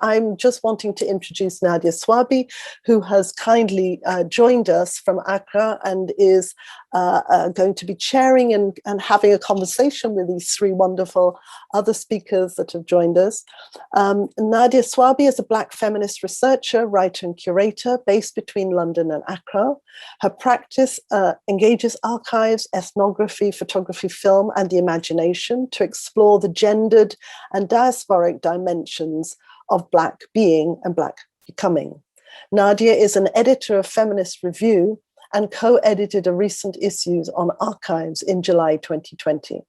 I'm just wanting to introduce Nydia Swaby, who has kindly joined us from Accra and is going to be chairing and having a conversation with these three wonderful other speakers that have joined us. Nydia Swaby is a Black feminist researcher, writer, and curator based between London and Accra. Her practice engages archives, ethnography, photography, film, and the imagination to explore the gendered and diasporic dimensions of Black being and Black becoming. Nydia is an editor of Feminist Review and co-edited a recent issue on archives in July 2020.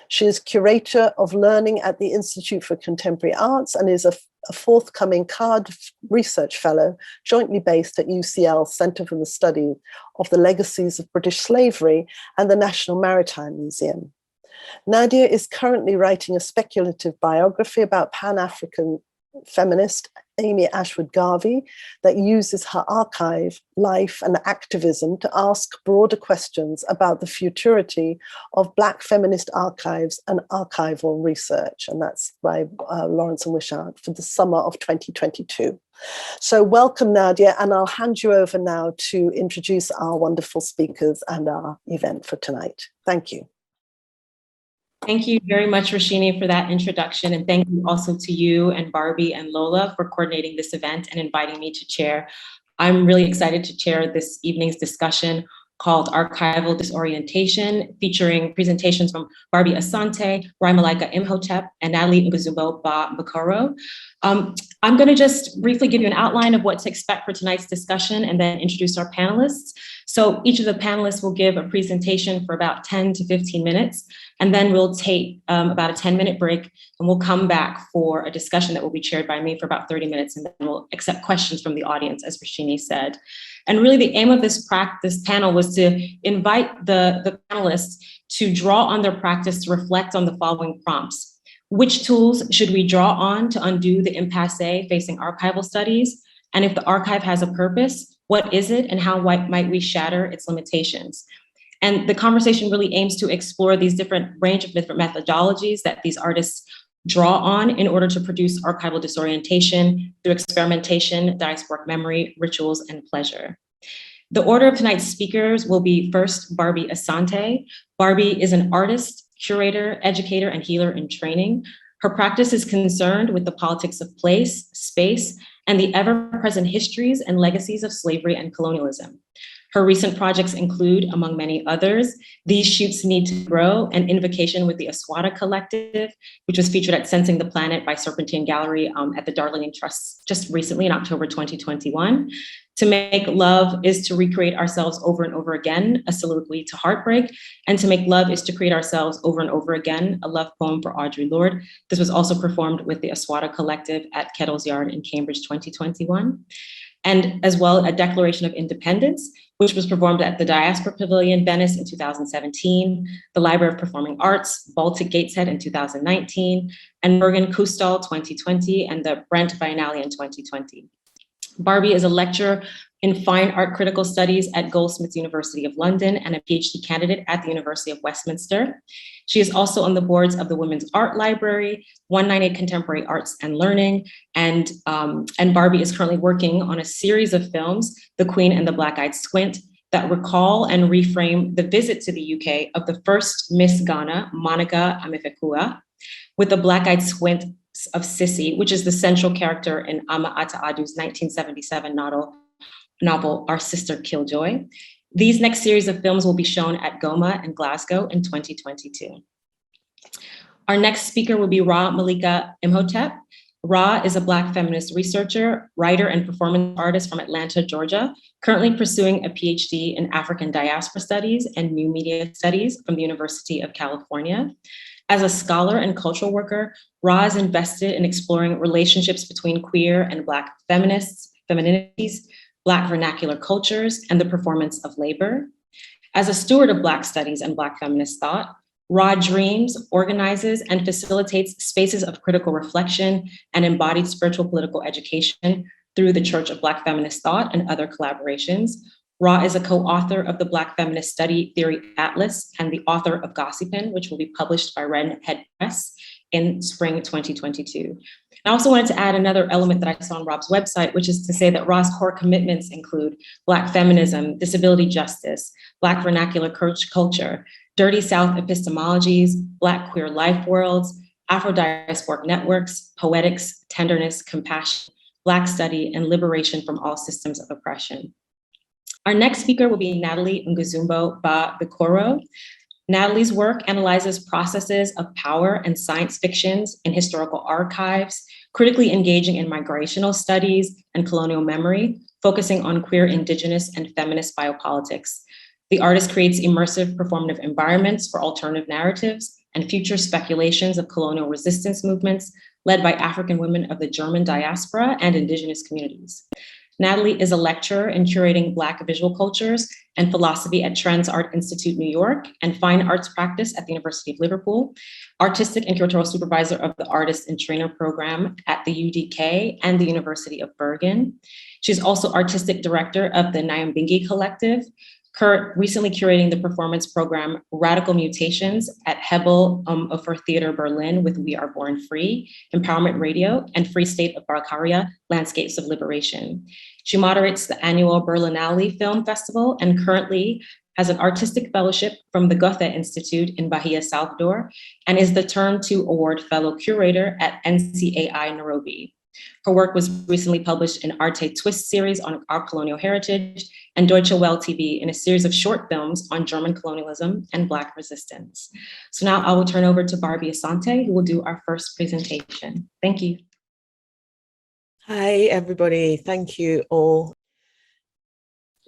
She is curator of learning at the Institute for Contemporary Arts and is a forthcoming CARD research fellow, jointly based at UCL Centre for the Study of the Legacies of British Slavery and the National Maritime Museum. Nydia is currently writing a speculative biography about Pan-African feminist Amy Ashwood Garvey that uses her archive, life, and activism to ask broader questions about the futurity of Black feminist archives and archival research. And that's by Lawrence and Wishart for the summer of 2022. So welcome, Nydia, and I'll hand you over now to introduce our wonderful speakers and our event for tonight. Thank you. Thank you very much, Roshini, for that introduction. And thank you also to you and Barbie and Lola for coordinating this event and inviting me to chair. I'm really excited to chair this evening's discussion called Archival Disorientation, featuring presentations from Barby Asante, Malika, Imhotep, and Nathalie Anguezomo Bikoro. I'm going to just briefly give you an outline of what to expect for tonight's discussion and then introduce our panelists. So each of the panelists will give a presentation for about 10 to 15 minutes, and then we'll take about a 10-minute break, and we'll come back for a discussion that will be chaired by me for about 30 minutes, and then we'll accept questions from the audience, as Roshini said. And really the aim of this panel was to invite the panelists to draw on their practice to reflect on the following prompts. Which tools should we draw on to undo the impasse facing archival studies? And if the archive has a purpose, what is it and how might we shatter its limitations? And the conversation really aims to explore these different range of different methodologies that these artists draw on in order to produce archival disorientation through experimentation, diasporic memory, rituals, and pleasure. The order of tonight's speakers will be first Barby Asante. Barby is an artist, curator, educator, and healer in training. Her practice is concerned with the politics of place, space, and the ever-present histories and legacies of slavery and colonialism. Her recent projects include, among many others, These Shoots Need to Grow, an invocation with the Aswata Collective, which was featured at Sensing the Planet by Serpentine Gallery at the Darling Trust just recently in October 2021. To Make Love is to recreate ourselves over and over again, a soliloquy to heartbreak. And To Make Love is to create ourselves over and over again, a love poem for Audre Lorde. This was also performed with the Aswata Collective at Kettle's Yard in Cambridge 2021. And as well, A Declaration of Independence, which was performed at the Diasporic Pavilion, Venice in 2017, the Library of Performing Arts, Baltic Gateshead in 2019, and Bergen Kustal 2020, and the Brent Biennale in 2020. Barby is a lecturer in Fine Art Critical Studies at Goldsmiths University of London and a PhD candidate at the University of Westminster. She is also on the boards of the Women's Art Library, 198 Contemporary Arts and Learning, and Barby is currently working on a series of films, The Queen and the Black-Eyed Squint, that recall and reframe the visit to the UK of the first Miss Ghana, Monica Amifekua, with the Black-Eyed Squint of Sissy, which is the central character in Ama Ata Adu's 1977 novel Our Sister Killjoy. These next series of films will be shown at Goma in Glasgow in 2022. Our next speaker will be Malika Imhotep. Ra is a Black feminist researcher, writer, and performance artist from Atlanta, Georgia, currently pursuing a PhD in African diaspora studies and new media studies from the University of California. As a scholar and cultural worker, Ra is invested in exploring relationships between queer and Black feminists, femininities, Black vernacular cultures, and the performance of labor. As a steward of Black studies and Black feminist thought, Ra dreams, organizes, and facilitates spaces of critical reflection and embodied spiritual political education through the Church of Black Feminist Thought and other collaborations. Ra is a co-author of the Black Feminist Study Theory Atlas and the author of Gossipin, which will be published by Redhead Press in spring 2022. I also wanted to add another element that I saw on Ra's website, which is to say that Ra's core commitments include Black feminism, disability justice, Black vernacular culture, Dirty South epistemologies, Black queer life worlds, Afro-diasporic networks, poetics, tenderness, compassion, Black study, and liberation from all systems of oppression. Our next speaker will be Nathalie Anguezomo Bikoro. Nathalie's work analyzes processes of power and science fictions in historical archives, critically engaging in migrational studies and colonial memory, focusing on queer, indigenous, and feminist biopolitics. The artist creates immersive performative environments for alternative narratives and future speculations of colonial resistance movements led by African women of the German diaspora and indigenous communities. Nathalie is a lecturer in curating Black visual cultures and philosophy at Trends Art Institute, New York, and fine arts practice at the University of Liverpool, artistic and curatorial supervisor of the Artist and Trainer program at the UDK and the University of Bergen. She's also artistic director of the Nyambingi Collective, recently curating the performance program Radical Mutations at Hebel Ufer Theater Berlin with We Are Born Free, Empowerment Radio, and Free State of Barkaria, Landscapes of Liberation. She moderates the annual Berlinale Film Festival and currently has an artistic fellowship from the Goethe Institute in Bahia, Salvador, and is the Turn 2 Award Fellow Curator at NCAI Nairobi. Her work was recently published in Arte Twist series on our colonial heritage and Deutsche Welle TV in a series of short films on German colonialism and Black resistance. So now I will turn over to Barby Asante, who will do our first presentation. Thank you. Hi, everybody. Thank you all.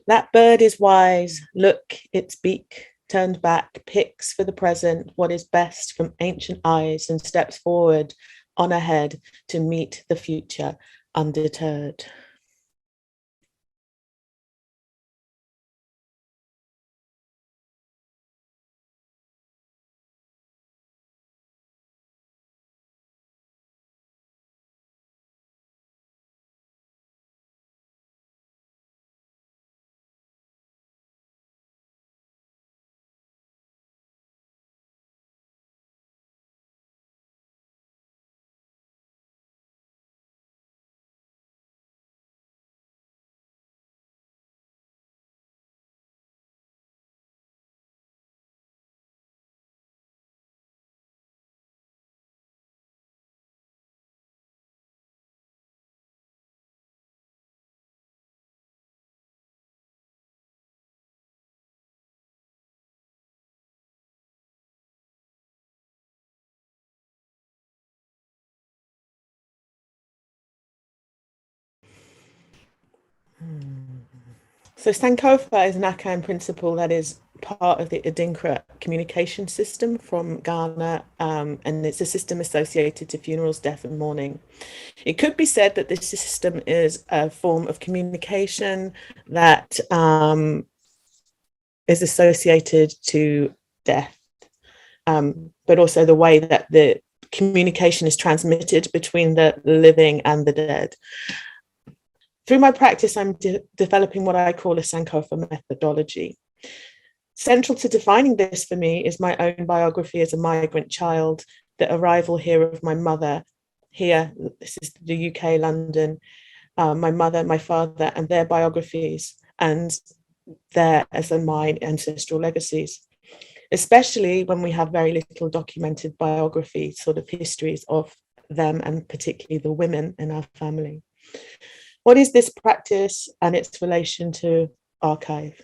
That bird is wise. Look, its beak turned back, picks for the present what is best from ancient eyes and steps forward on ahead to meet the future undeterred. So Sankofa is an Akan principle that is part of the Adinkra communication system from Ghana, and it's a system associated to funerals, death, and mourning. It could be said that this system is a form of communication that is associated to death, but also the way that the communication is transmitted between the living and the dead. Through my practice, I'm developing what I call a Sankofa methodology. Central to defining this for me is my own biography as a migrant child, the arrival here of my mother here, this is the UK, London, my mother, my father, and their biographies, and their, as in my ancestral legacies, especially when we have very little documented biography, sort of histories of them, and particularly the women in our family. What is this practice and its relation to archive?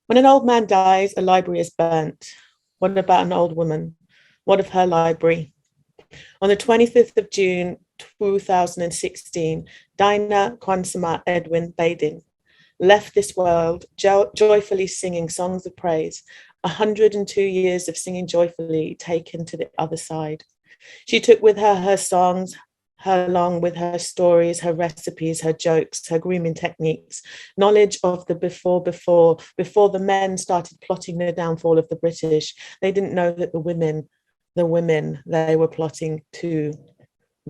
When an old man dies, a library is burnt. What about an old woman? What of her library? On the 25th of June, 2016, Dinah Kwansama Edwin Badin left this world joyfully singing songs of praise, 102 years of singing joyfully taken to the other side. She took with her her songs, along with her stories, her recipes, her jokes, her grooming techniques, knowledge of the before the men started plotting the downfall of the British. They didn't know that the women they were plotting to.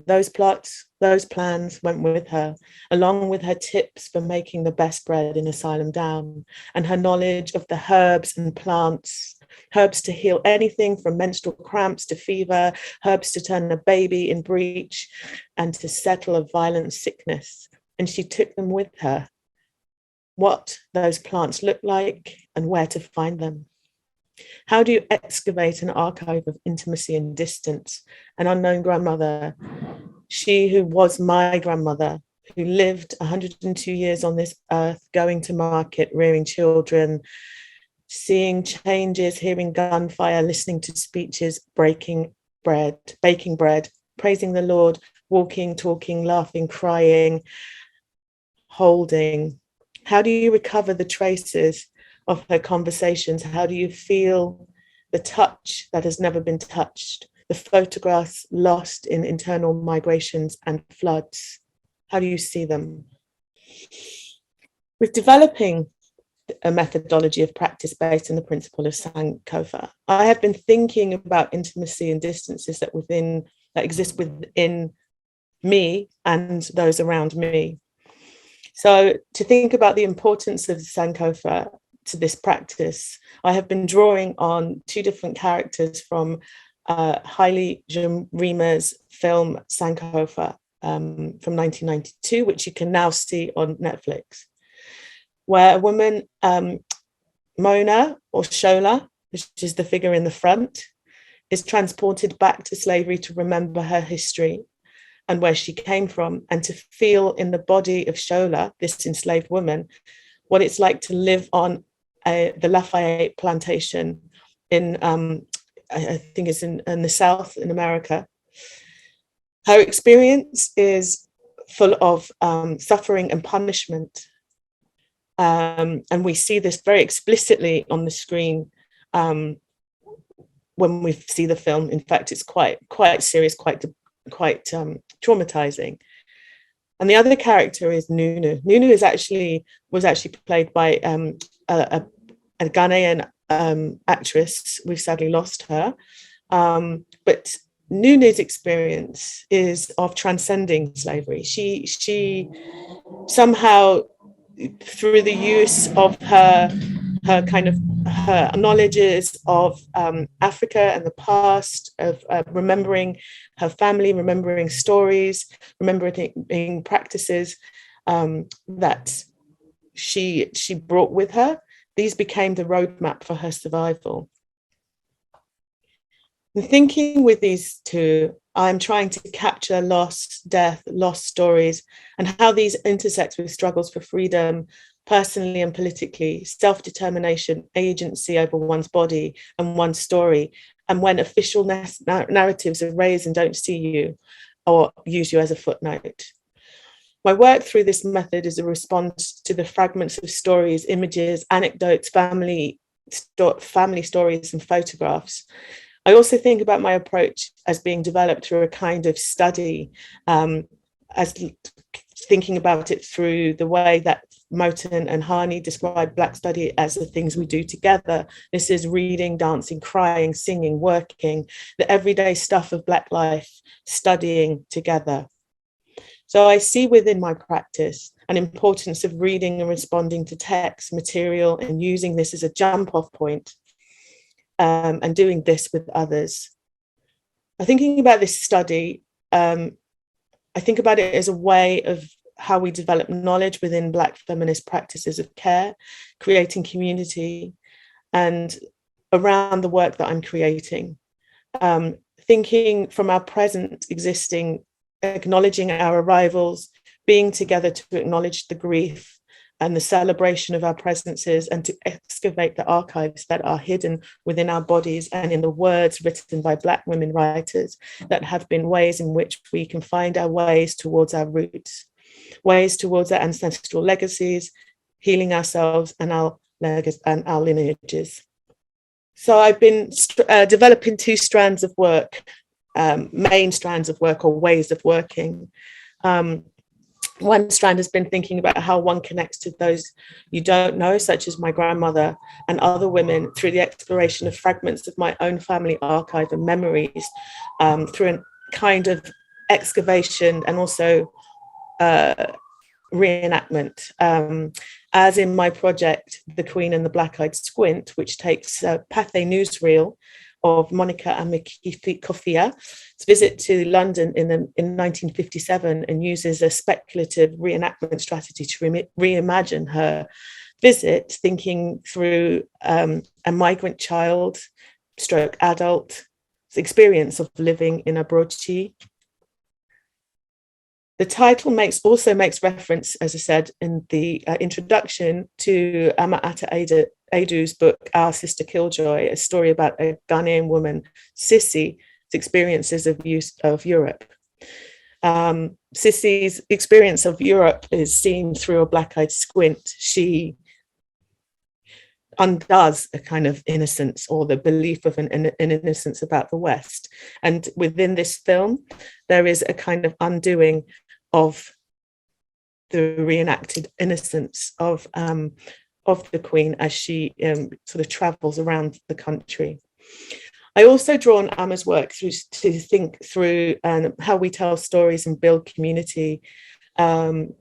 Those plots, those plans went with her, along with her tips for making the best bread in Asylum Down, and her knowledge of the herbs and plants, herbs to heal anything from menstrual cramps to fever, herbs to turn a baby in breech, and to settle a violent sickness. And she took them with her, what those plants look like and where to find them. How do you excavate an archive of intimacy and distance? An unknown grandmother, she who was my grandmother, who lived 102 years on this earth, going to market, rearing children, seeing changes, hearing gunfire, listening to speeches, baking bread, praising the Lord, walking, talking, laughing, crying, holding. How do you recover the traces of her conversations? How do you feel the touch that has never been touched, the photographs lost in internal migrations and floods? How do you see them? With developing a methodology of practice based on the principle of Sankofa, I have been thinking about intimacy and distances that exist within me and those around me. So to think about the importance of Sankofa to this practice, I have been drawing on two different characters from Haile Gerima's film Sankofa from 1992, which you can now see on Netflix, where a woman, Mona or Shola, which is the figure in the front, is transported back to slavery to remember her history and where she came from, and to feel in the body of Shola, this enslaved woman, what it's like to live on the Lafayette plantation in, I think it's in the South in America. Her experience is full of suffering and punishment. And we see this very explicitly on the screen when we see the film. In fact, it's quite serious, quite traumatizing. And the other character is Nunu. Nunu was actually played by a Ghanaian actress. We've sadly lost her. But Nunu's experience is of transcending slavery. She somehow, through the use of her knowledges of Africa and the past, of remembering her family, remembering stories, remembering practices that she brought with her, these became the roadmap for her survival. And thinking with these two, I'm trying to capture loss, death, lost stories, and how these intersect with struggles for freedom, personally and politically, self-determination, agency over one's body and one's story, and when official narratives erase and don't see you or use you as a footnote. My work through this method is a response to the fragments of stories, images, anecdotes, family stories and photographs. I also think about my approach as being developed through a kind of study, as thinking about it through the way that Moten and Hani describe Black study as the things we do together. This is reading, dancing, crying, singing, working, the everyday stuff of Black life, studying together. So I see within my practice an importance of reading and responding to text, material, and using this as a jump-off point, and doing this with others. I'm thinking about this study, I think about it as a way of how we develop knowledge within Black feminist practices of care, creating community, and around the work that I'm creating. Thinking from our present existing, acknowledging our arrivals, being together to acknowledge the grief and the celebration of our presences, and to excavate the archives that are hidden within our bodies and in the words written by Black women writers that have been ways in which we can find our ways towards our roots, ways towards our ancestral legacies, healing ourselves and our lineages. So I've been developing two strands of work main strands of work or ways of working. One strand has been thinking about how one connects to those you don't know, such as my grandmother and other women, through the exploration of fragments of my own family archive and memories, through a kind of excavation and also reenactment. As in my project, The Queen and the Black-Eyed Squint, which takes a Pathé newsreel of Monica and Sophia's visit to London in 1957 and uses a speculative reenactment strategy to reimagine her visit, thinking through a migrant child stroke adult experience of living in a brochi. The title also makes reference, as I said in the introduction, to Ama'ata Adu's book, Our Sister Killjoy, a story about a Ghanaian woman, Sissy's experiences of Europe. Sissy's experience of Europe is seen through a black-eyed squint. She undoes a kind of innocence or the belief of an innocence about the West. And within this film, there is a kind of undoing of the reenacted innocence of the Queen as she sort of travels around the country. I also draw on Emma's work to think through how we tell stories and build community. And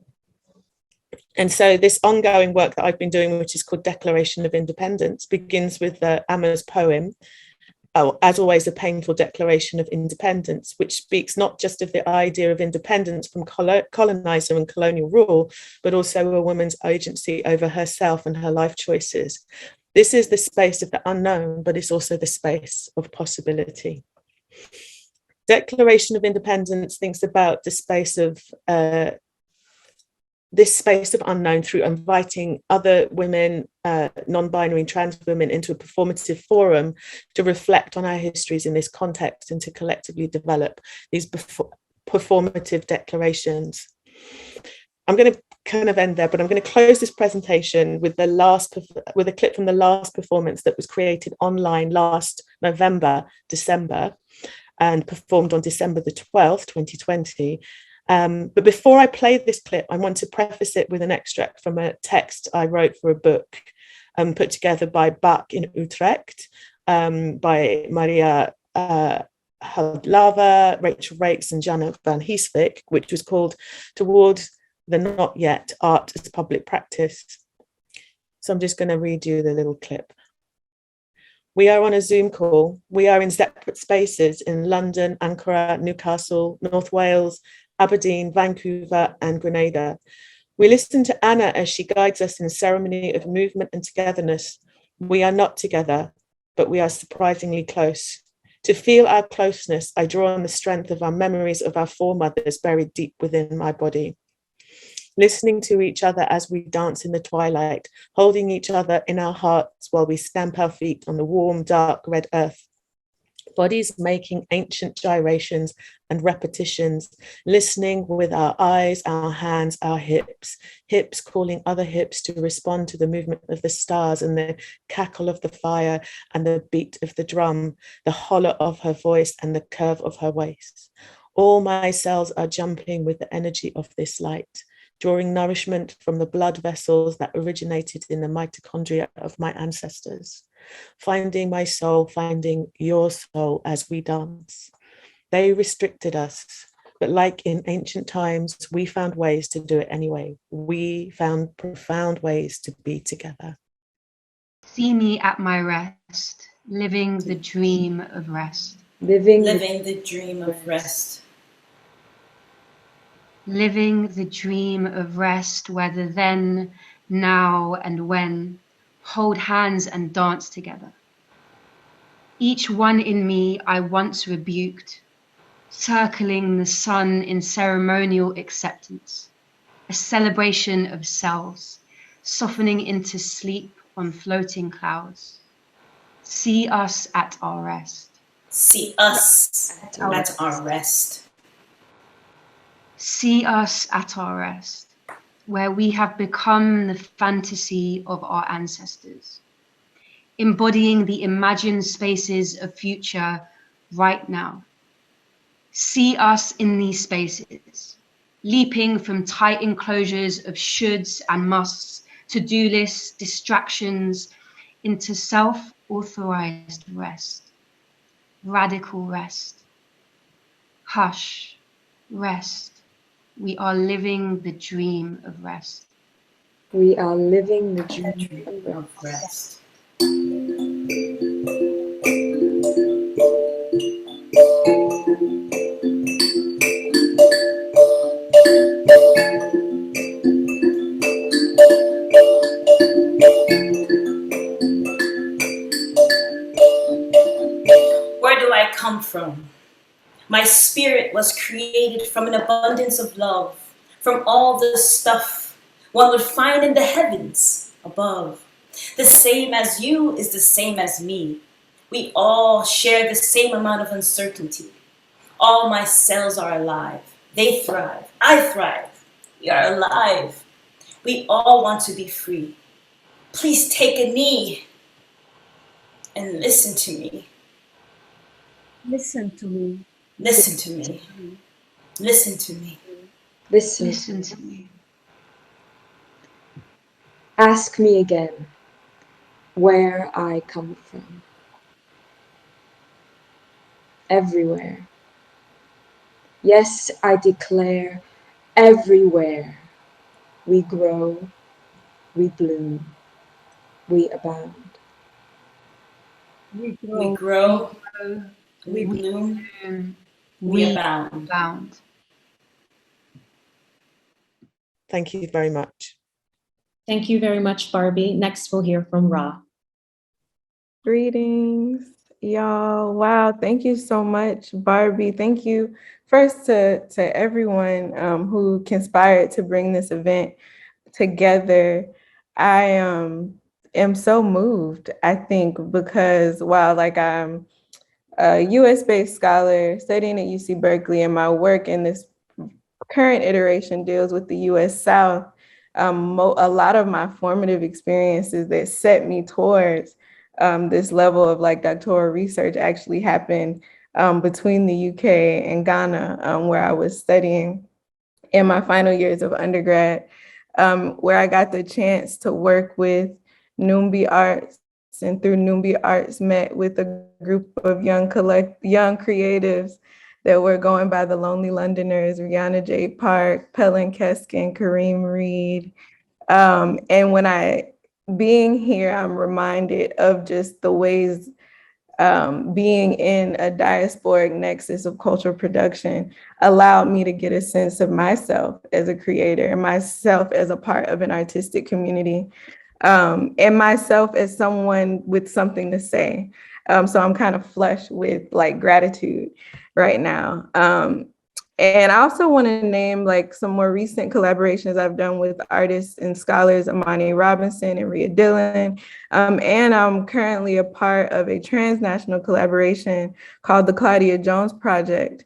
so this ongoing work that I've been doing, which is called Declaration of Independence, begins with Emma's poem, as always, a painful declaration of independence, which speaks not just of the idea of independence from colonizer and colonial rule, but also a woman's agency over herself and her life choices. This is the space of the unknown, but it's also the space of possibility. Declaration of Independence thinks about the space of this space of unknown through inviting other women, non-binary and trans women, into a performative forum to reflect on our histories in this context and to collectively develop these performative declarations. I'm going to kind of end there, but I'm going to close this presentation with a clip from the last performance that was created online last December, and performed on December the 12th, 2020. But before I play this clip, I want to preface it with an extract from a text I wrote for a book put together by Bach in Utrecht, by Maria Hadlava, Rachel Rakes and Jana van Heesvik, which was called Towards the Not Yet, Art as Public Practice. So I'm just going to read you the little clip. We are on a Zoom call. We are in separate spaces in London, Ankara, Newcastle, North Wales, Aberdeen, Vancouver, and Grenada. We listen to Anna as she guides us in a ceremony of movement and togetherness. We are not together, but we are surprisingly close. To feel our closeness, I draw on the strength of our memories of our foremothers buried deep within my body. Listening to each other as we dance in the twilight, holding each other in our hearts while we stamp our feet on the warm, dark, red earth. Bodies making ancient gyrations and repetitions, listening with our eyes, our hands, our hips calling other hips to respond to the movement of the stars and the cackle of the fire and the beat of the drum, the hollow of her voice and the curve of her waist. All my cells are jumping with the energy of this light, drawing nourishment from the blood vessels that originated in the mitochondria of my ancestors. Finding my soul, finding your soul as we dance. They restricted us, but like in ancient times, we found ways to do it anyway. We found profound ways to be together. See me at my rest, living the dream of rest. Living the dream of rest. Living the dream of rest, where the then, now, and when hold hands and dance together. Each one in me I once rebuked, circling the sun in ceremonial acceptance, a celebration of selves, softening into sleep on floating clouds. See us at our rest. See us at our rest. See us at our rest, where we have become the fantasy of our ancestors, embodying the imagined spaces of future right now, See us in these spaces, leaping from tight enclosures of shoulds and musts, to-do lists, distractions, into self-authorized rest, radical rest. Hush, rest. We are living the dream of rest. We are living the dream of rest. Where do I come from? My spirit was created from an abundance of love, from all the stuff one would find in the heavens above. The same as you is the same as me. We all share the same amount of uncertainty. All my cells are alive. They thrive. I thrive. We are alive. We all want to be free. Please take a knee and listen to me. Listen to me. Listen to me. Listen to me. Listen to me. Ask me again where I come from. Everywhere. Yes, I declare, everywhere. We grow, we bloom, we abound. We grow, we bloom, we abound. Thank you very much. Thank you very much, Barbie. Next, we'll hear from Ra. Greetings, y'all. Wow, thank you so much, Barbie. Thank you first to everyone who conspired to bring this event together. I am so moved, I think, because while like I'm a US-based scholar studying at UC Berkeley, and my work in this current iteration deals with the US South, a lot of my formative experiences that set me towards this level of like doctoral research actually happened between the UK and Ghana, where I was studying in my final years of undergrad, where I got the chance to work with Numbi Arts, and through Numbi Arts met with a group of young creatives that were going by the Lonely Londoners, Rihanna J. Park, Pellin Keskin, Kareem Reed. And when being here, I'm reminded of just the ways being in a diasporic nexus of cultural production allowed me to get a sense of myself as a creator and myself as a part of an artistic community, and myself as someone with something to say. So I'm kind of flush with like gratitude right now. And I also want to name like some more recent collaborations I've done with artists and scholars, Amani Robinson and Rhea Dillon. And I'm currently a part of a transnational collaboration called the Claudia Jones Project,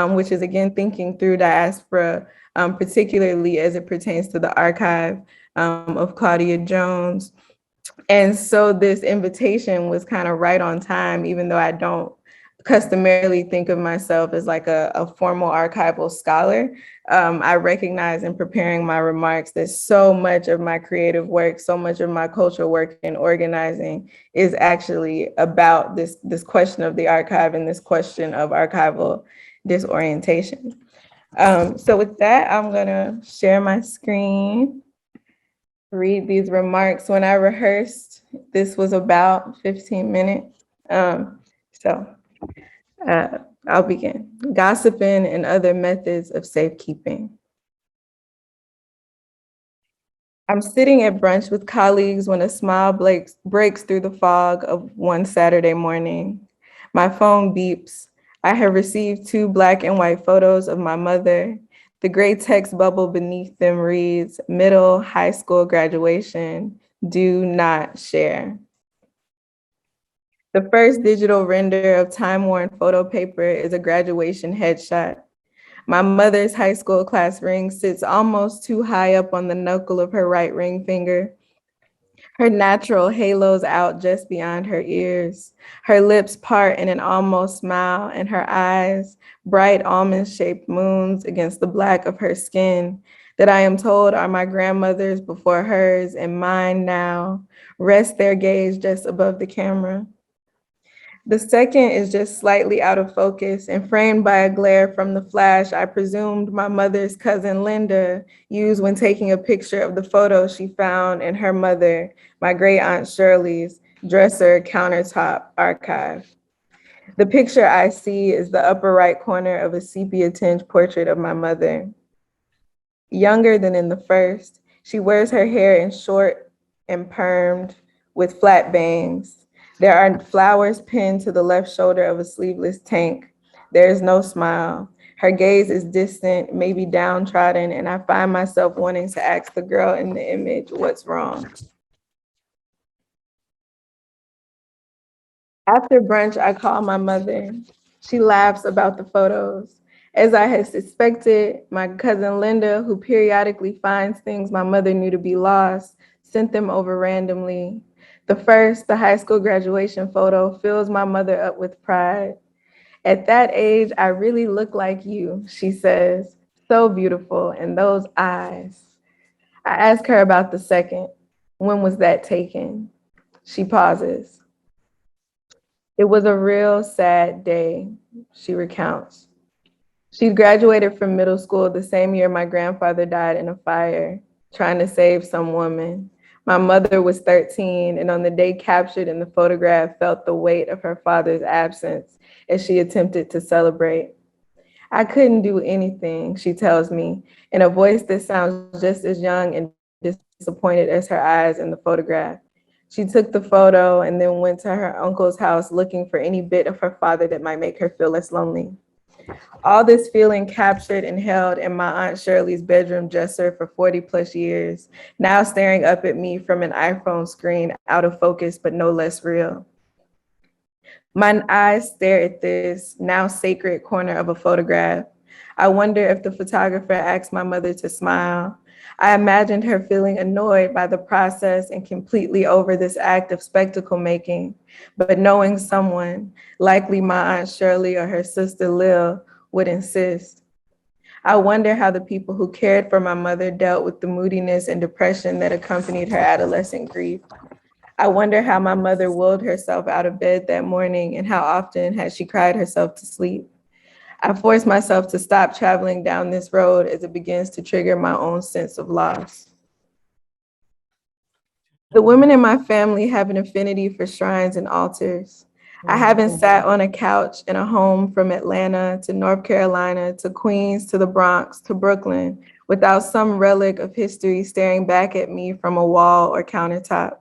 which is again thinking through diaspora, particularly as it pertains to the archive of Claudia Jones. And so this invitation was kind of right on time, even though I don't customarily think of myself as like a formal archival scholar. I recognize in preparing my remarks that so much of my creative work, so much of my cultural work and organizing is actually about this question of the archive and this question of archival disorientation. So with that, I'm gonna share my screen, read these remarks. When I rehearsed, this was about 15 minutes. I'll begin. Gossiping and other methods of safekeeping. I'm sitting at brunch with colleagues when a smile breaks through the fog of one Saturday morning. My phone beeps. I have received 2 black and white photos of my mother. The gray text bubble beneath them reads, middle high school graduation, do not share. The first digital render of time-worn photo paper is a graduation headshot. My mother's high school class ring sits almost too high up on the knuckle of her right ring finger. Her natural halos out just beyond her ears, her lips part in an almost smile, and her eyes, bright almond-shaped moons against the black of her skin, that I am told are my grandmother's before hers and mine now, rest their gaze just above the camera. The second is just slightly out of focus and framed by a glare from the flash I presumed my mother's cousin Linda used when taking a picture of the photo she found in her mother, my great aunt Shirley's dresser countertop archive. The picture I see is the upper right corner of a sepia-tinged portrait of my mother. Younger than in the first, she wears her hair in short and permed with flat bangs. There are flowers pinned to the left shoulder of a sleeveless tank. There is no smile. Her gaze is distant, maybe downtrodden, and I find myself wanting to ask the girl in the image, what's wrong? After brunch, I call my mother. She laughs about the photos. As I had suspected, my cousin Linda, who periodically finds things my mother knew to be lost, sent them over randomly. The first, the high school graduation photo, fills my mother up with pride. At that age, I really look like you, she says. So beautiful, and those eyes. I ask her about the second. When was that taken? She pauses. It was a real sad day, she recounts. She graduated from middle school the same year my grandfather died in a fire, trying to save some woman. My mother was 13, and on the day captured in the photograph, felt the weight of her father's absence as she attempted to celebrate. I couldn't do anything, she tells me, in a voice that sounds just as young and disappointed as her eyes in the photograph. She took the photo and then went to her uncle's house looking for any bit of her father that might make her feel less lonely. All this feeling captured and held in my Aunt Shirley's bedroom dresser for 40 plus years, now staring up at me from an iPhone screen, out of focus, but no less real. My eyes stare at this now sacred corner of a photograph. I wonder if the photographer asked my mother to smile. I imagined her feeling annoyed by the process and completely over this act of spectacle making, but knowing someone, likely my Aunt Shirley or her sister Lil, would insist. I wonder how the people who cared for my mother dealt with the moodiness and depression that accompanied her adolescent grief. I wonder how my mother willed herself out of bed that morning and how often had she cried herself to sleep. I force myself to stop traveling down this road as it begins to trigger my own sense of loss. The women in my family have an affinity for shrines and altars. I haven't sat on a couch in a home from Atlanta to North Carolina to Queens to the Bronx to Brooklyn without some relic of history staring back at me from a wall or countertop.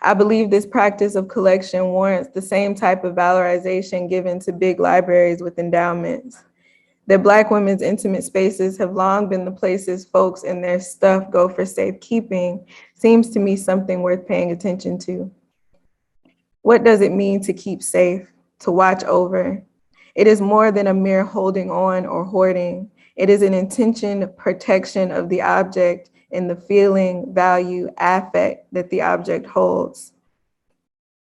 I believe this practice of collection warrants the same type of valorization given to big libraries with endowments. That Black women's intimate spaces have long been the places folks and their stuff go for safekeeping seems to me something worth paying attention to. What does it mean to keep safe, to watch over? It is more than a mere holding on or hoarding. It is an intentioned protection of the object and the feeling, value, affect that the object holds.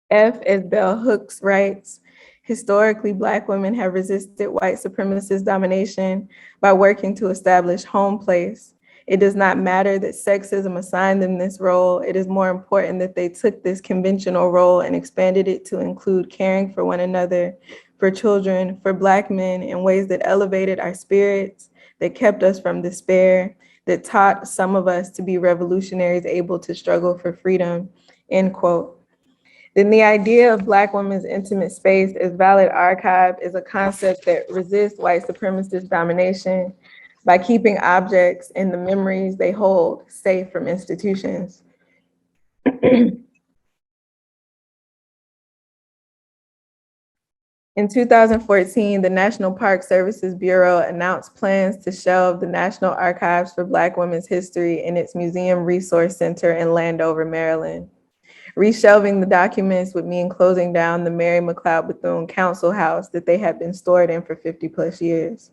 F, as Bell Hooks writes, historically, Black women have resisted white supremacist domination by working to establish home place. It does not matter that sexism assigned them this role. It is more important that they took this conventional role and expanded it to include caring for one another, for children, for Black men in ways that elevated our spirits, that kept us from despair, that taught some of us to be revolutionaries able to struggle for freedom, end quote. Then the idea of Black women's intimate space as valid archive is a concept that resists white supremacist domination by keeping objects and the memories they hold safe from institutions. In 2014, the National Park Services Bureau announced plans to shelve the National Archives for Black Women's History in its Museum Resource Center in Landover, Maryland. Reshelving the documents would mean closing down the Mary McLeod Bethune Council House that they had been stored in for 50 plus years.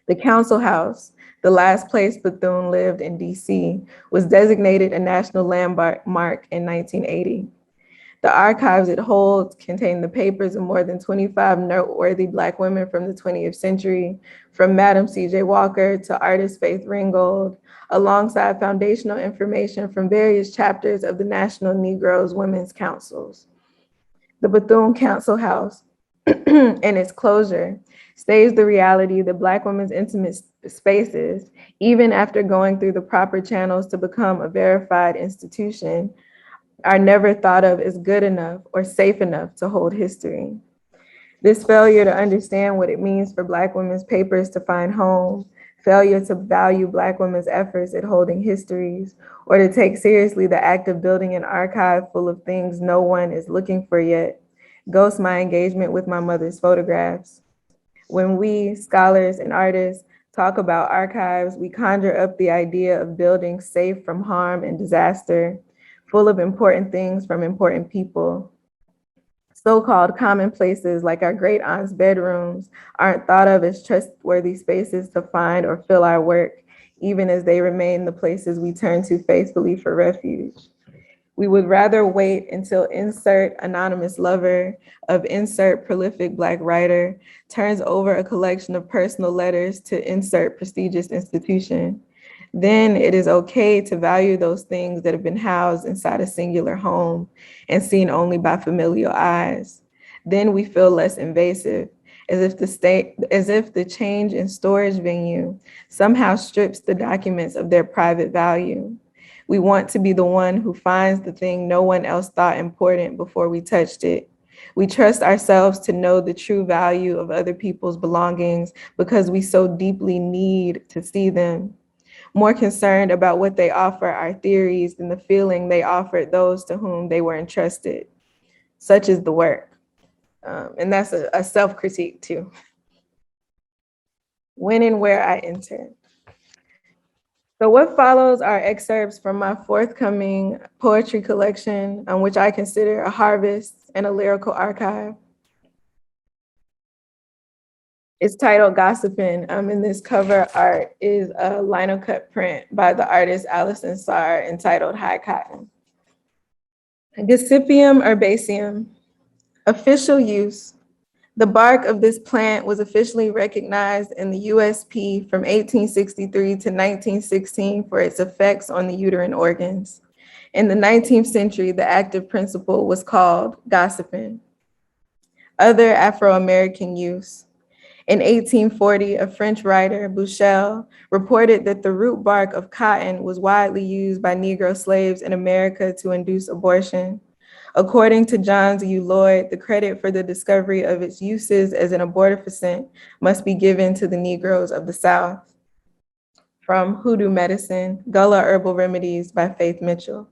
The Council House, the last place Bethune lived in DC, was designated a national landmark in 1980. The archives it holds contain the papers of more than 25 noteworthy Black women from the 20th century, from Madam C.J. Walker to artist Faith Ringgold, alongside foundational information from various chapters of the National Negroes Women's Councils. The Bethune Council House and its closure stays the reality that Black women's intimate spaces, even after going through the proper channels to become a verified institution, are never thought of as good enough or safe enough to hold history. This failure to understand what it means for Black women's papers to find home, failure to value Black women's efforts at holding histories, or to take seriously the act of building an archive full of things no one is looking for yet, ghosts my engagement with my mother's photographs. When we, scholars and artists, talk about archives, we conjure up the idea of buildings safe from harm and disaster, full of important things from important people. So-called commonplaces like our great aunts' bedrooms aren't thought of as trustworthy spaces to find or fill our work, even as they remain the places we turn to faithfully for refuge. We would rather wait until insert anonymous lover of insert prolific Black writer turns over a collection of personal letters to insert prestigious institution. Then it is okay to value those things that have been housed inside a singular home and seen only by familial eyes. Then we feel less invasive, as if the change in storage venue somehow strips the documents of their private value. We want to be the one who finds the thing no one else thought important before we touched it. We trust ourselves to know the true value of other people's belongings because we so deeply need to see them. More concerned about what they offer our theories than the feeling they offered those to whom they were entrusted. Such is the work. And that's a self-critique too. When and where I enter. So what follows are excerpts from my forthcoming poetry collection, which I consider a harvest and a lyrical archive. It's titled Gossipin', and this cover art is a lino cut print by the artist Alison Sarr entitled High Cotton. Gossypium herbaceum, official use. The bark of this plant was officially recognized in the USP from 1863 to 1916 for its effects on the uterine organs. In the 19th century, the active principle was called gossiping. Other Afro-American use. In 1840, a French writer, Bouchel, reported that the root bark of cotton was widely used by Negro slaves in America to induce abortion. According to John U. Lloyd, the credit for the discovery of its uses as an abortifacient must be given to the Negroes of the South. From Hoodoo Medicine, Gullah Herbal Remedies by Faith Mitchell.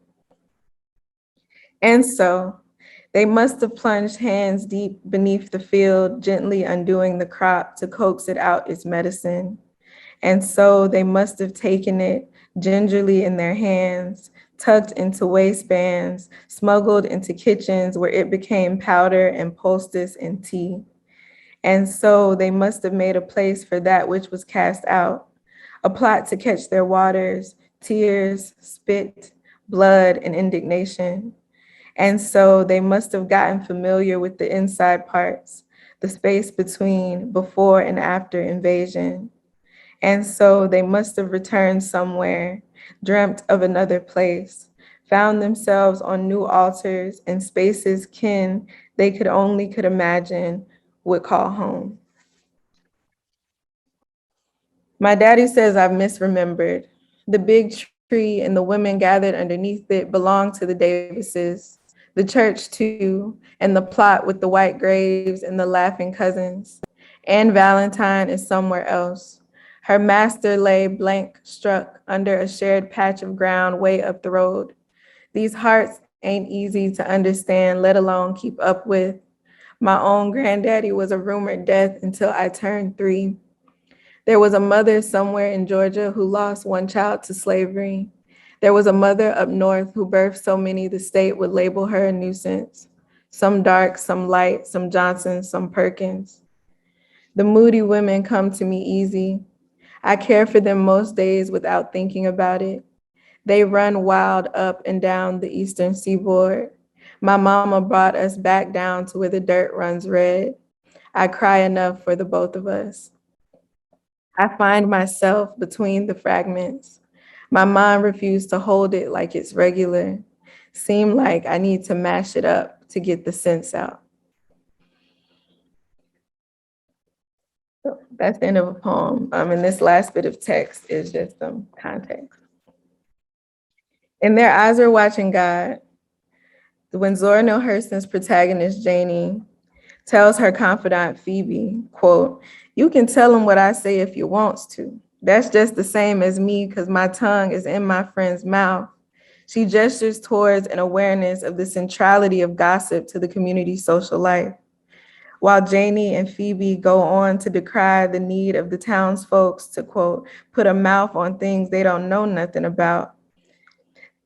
And so, they must have plunged hands deep beneath the field, gently undoing the crop to coax it out its medicine. And so they must have taken it gingerly in their hands, tucked into waistbands, smuggled into kitchens where it became powder and poultice and tea. And so they must have made a place for that which was cast out, a plot to catch their waters, tears, spit, blood, and indignation. And so they must have gotten familiar with the inside parts, the space between before and after invasion. And so they must have returned somewhere, dreamt of another place, found themselves on new altars and spaces kin they could imagine would call home. My daddy says I've misremembered. The big tree and the women gathered underneath it belong to the Davises. The church too, and the plot with the white graves and the laughing cousins. Anne Valentine is somewhere else. Her master lay blank struck under a shared patch of ground way up the road. These hearts ain't easy to understand, let alone keep up with. My own granddaddy was a rumored death until I turned 3. There was a mother somewhere in Georgia who lost one child to slavery. There was a mother up north who birthed so many the state would label her a nuisance. Some dark, some light, some Johnson, some Perkins. The moody women come to me easy. I care for them most days without thinking about it. They run wild up and down the eastern seaboard. My mama brought us back down to where the dirt runs red. I cry enough for the both of us. I find myself between the fragments. My mind refused to hold it like it's regular. Seem like I need to mash it up to get the sense out. So that's the end of a poem. And this last bit of text is just some context. And their eyes are watching God. When Zora Neale Hurston's protagonist, Janie, tells her confidant, Phoebe, quote, "You can tell him what I say if you wants to. That's just the same as me because my tongue is in my friend's mouth." She gestures towards an awareness of the centrality of gossip to the community's social life. While Janie and Phoebe go on to decry the need of the townsfolk to, quote, "put a mouth on things they don't know nothing about."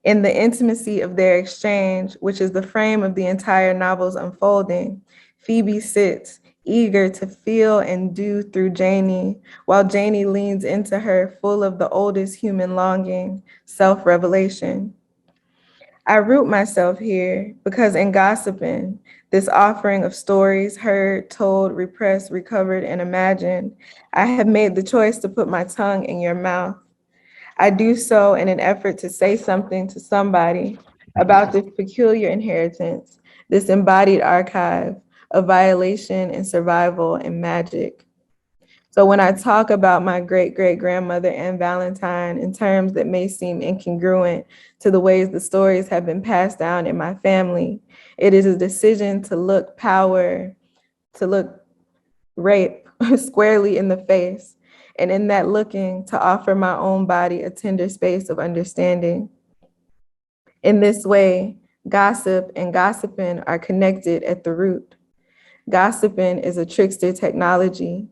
In the intimacy of their exchange, which is the frame of the entire novel's unfolding, Phoebe sits, eager to feel and do through Janie, while Janie leans into her full of the oldest human longing, self-revelation. I root myself here because in gossiping, this offering of stories heard, told, repressed, recovered, and imagined, I have made the choice to put my tongue in your mouth. I do so in an effort to say something to somebody about this peculiar inheritance, this embodied archive of violation and survival and magic. So when I talk about my great-great-grandmother Anne Valentine in terms that may seem incongruent to the ways the stories have been passed down in my family, it is a decision to look power, to look rape squarely in the face, and in that looking, to offer my own body a tender space of understanding. In this way, gossip and gossiping are connected at the root. Gossiping is a trickster technology.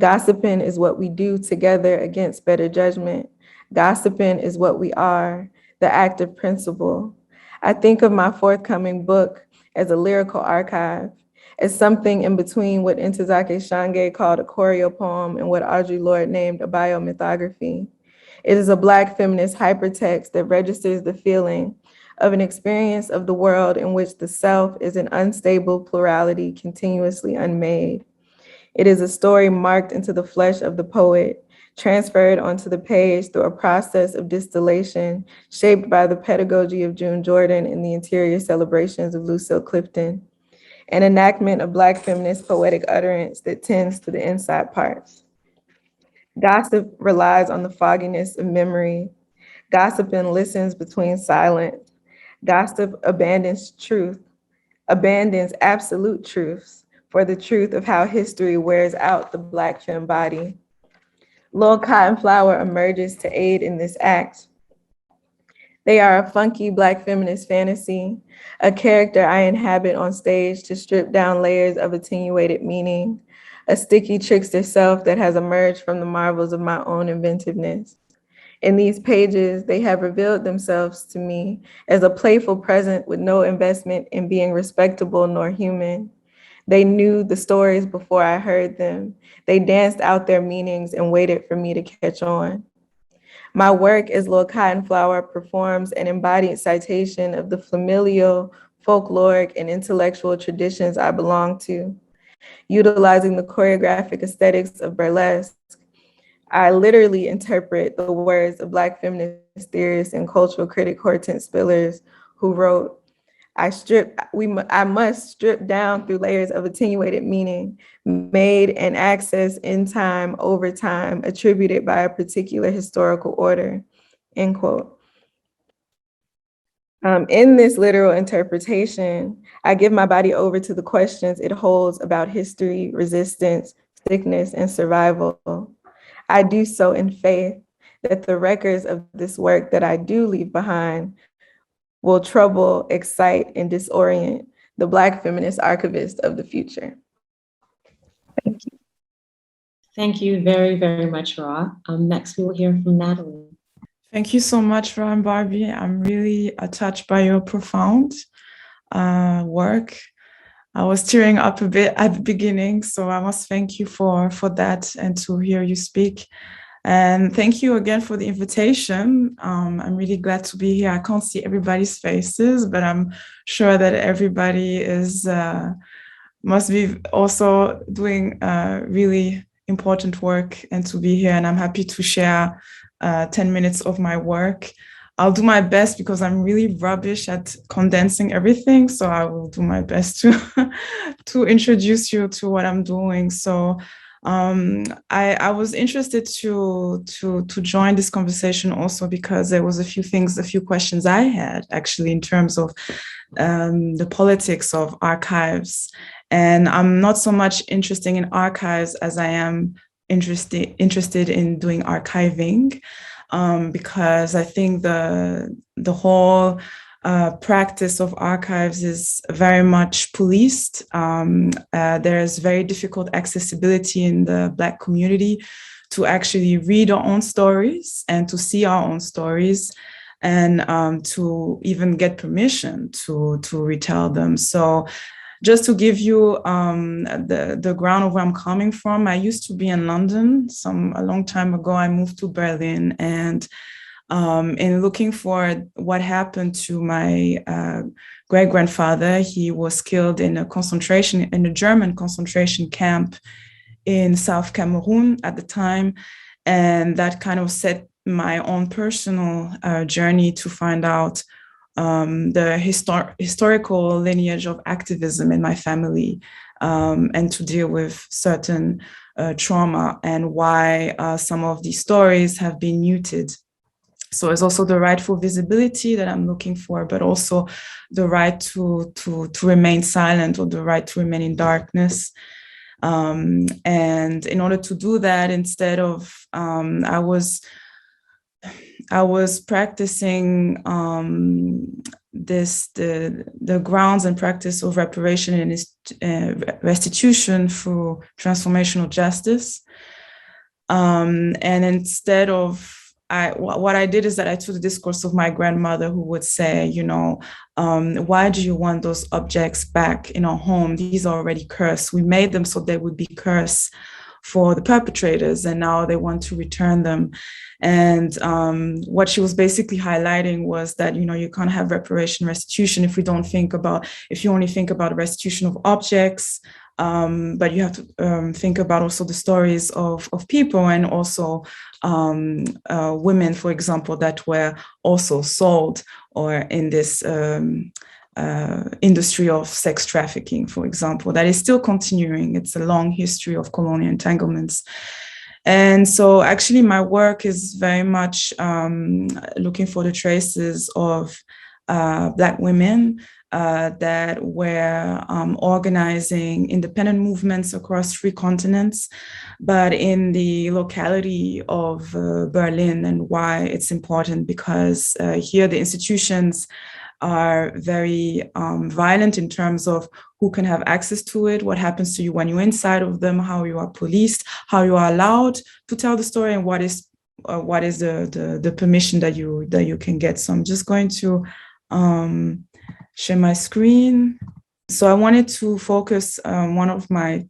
Gossiping is what we do together against better judgment. Gossiping is what we are, the active principle. I think of my forthcoming book as a lyrical archive, as something in between what Ntozake Shange called a choreo poem and what Audre Lorde named a biomythography. It is a Black feminist hypertext that registers the feeling of an experience of the world in which the self is an unstable plurality continuously unmade. It is a story marked into the flesh of the poet, transferred onto the page through a process of distillation shaped by the pedagogy of June Jordan and the interior celebrations of Lucille Clifton, an enactment of Black feminist poetic utterance that tends to the inside parts. Gossip relies on the fogginess of memory. Gossiping listens between silence. Gossip abandons truth, abandons absolute truths for the truth of how history wears out the Black femme body. Lil Cotton Flower emerges to aid in this act. They are a funky Black feminist fantasy, a character I inhabit on stage to strip down layers of attenuated meaning, a sticky trickster self that has emerged from the marvels of my own inventiveness. In these pages, they have revealed themselves to me as a playful present with no investment in being respectable nor human. They knew the stories before I heard them. They danced out their meanings and waited for me to catch on. My work as Lil Cotton Flower performs an embodied citation of the familial, folkloric, and intellectual traditions I belong to. Utilizing the choreographic aesthetics of burlesque, I literally interpret the words of Black feminist theorist and cultural critic Hortense Spillers, who wrote, I must strip down through layers of attenuated meaning, made and accessed in time, over time, attributed by a particular historical order, end quote. In this literal interpretation, I give my body over to the questions it holds about history, resistance, sickness, and survival. I do so in faith that the records of this work that I do leave behind will trouble, excite, and disorient the Black feminist archivist of the future. Thank you. Thank you very, very much, Ra. Next, we will hear from Nathalie. Thank you so much, Ra and Barbie. I'm really touched by your profound work. I was tearing up a bit at the beginning, so I must thank you for that and to hear you speak. And thank you again for the invitation. I'm really glad to be here. I can't see everybody's faces, but I'm sure that everybody is must be also doing really important work and to be here. And I'm happy to share 10 minutes of my work. I'll do my best because I'm really rubbish at condensing everything. So I will do my best to introduce you to what I'm doing. So I was interested to join this conversation also because there was a few questions I had actually in terms of the politics of archives. And I'm not so much interested in archives as I am interested in doing archiving, because I think the whole practice of archives is very much policed. There's very difficult accessibility in the Black community to actually read our own stories and to see our own stories, and to even get permission to retell them. So just to give you the ground of where I'm coming from, I used to be in London. A long time ago, I moved to Berlin, and in looking for what happened to my great-grandfather, he was killed in a German concentration camp in South Cameroon at the time, and that kind of set my own personal journey to find out the historical lineage of activism in my family, and to deal with certain trauma and why some of these stories have been muted. So it's also the rightful visibility that I'm looking for, but also the right to remain silent, or the right to remain in darkness. And in order to do that, instead of I was practicing the grounds and practice of reparation and restitution through transformational justice. And instead of what I did is that I took the discourse of my grandmother, who would say, why do you want those objects back in our home? These are already cursed. We made them so they would be cursed for the perpetrators, and now they want to return them. And what she was basically highlighting was that, you can't have reparation restitution if you only think about restitution of objects, but you have to think about also the stories of people, and also women, for example, that were also sold or in this industry of sex trafficking, for example, that is still continuing. It's a long history of colonial entanglements. And so actually my work is very much looking for the traces of Black women that were organizing independent movements across 3 continents, but in the locality of Berlin. And why it's important, because here the institutions are very violent in terms of who can have access to it, what happens to you when you're inside of them, how you are policed, how you are allowed to tell the story, and what is the permission that you can get. So I'm just going to share my screen. So I wanted to focus one of my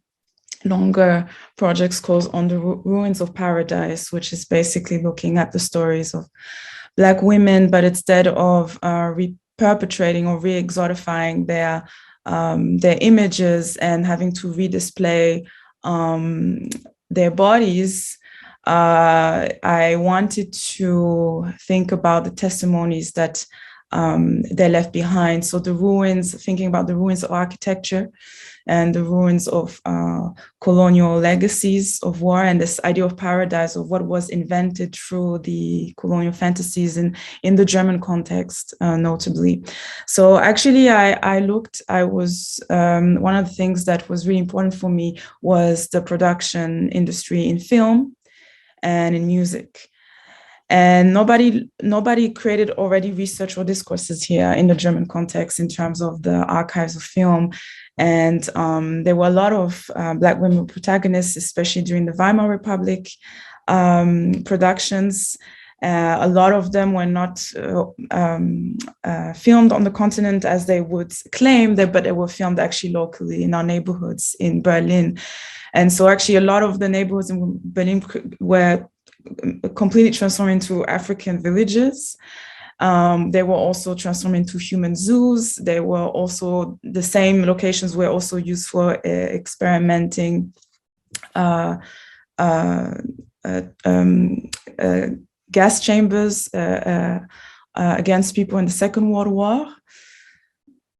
longer projects called On the Ruins of Paradise, which is basically looking at the stories of Black women, but instead of perpetrating or re-exotifying their images and having to redisplay their bodies, I wanted to think about the testimonies that they left behind. So the ruins, thinking about the ruins of architecture and the ruins of colonial legacies of war, and this idea of paradise, of what was invented through the colonial fantasies in the German context, notably. So actually one of the things that was really important for me was the production industry in film and in music. And nobody created already research or discourses here in the German context in terms of the archives of film. And there were a lot of Black women protagonists, especially during the Weimar Republic productions. A lot of them were not filmed on the continent as they would claim, but they were filmed actually locally in our neighborhoods in Berlin. And so actually a lot of the neighborhoods in Berlin were completely transformed into African villages. They were also transformed into human zoos. They were also, the same locations were also used for experimenting gas chambers against people in the Second World War.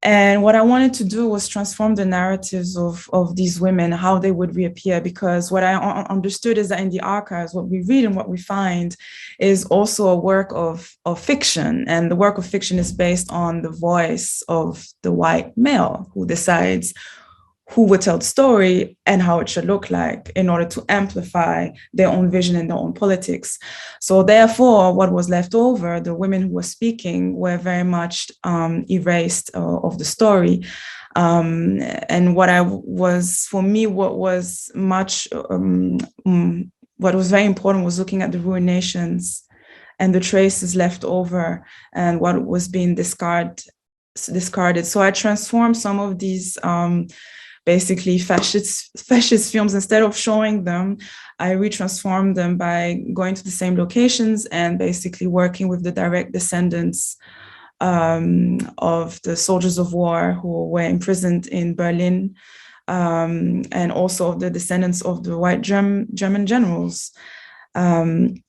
And what I wanted to do was transform the narratives of these women, how they would reappear, because what I understood is that in the archives, what we read and what we find is also a work of fiction. And the work of fiction is based on the voice of the white male who decides who would tell the story and how it should look like in order to amplify their own vision and their own politics. So therefore, what was left over, the women who were speaking, were very much erased of the story. And what was very important was looking at the ruinations and the traces left over and what was being discarded. So I transformed some of these basically fascist films. Instead of showing them, I retransformed them by going to the same locations and basically working with the direct descendants of the soldiers of war who were imprisoned in Berlin, and also the descendants of the white German generals, and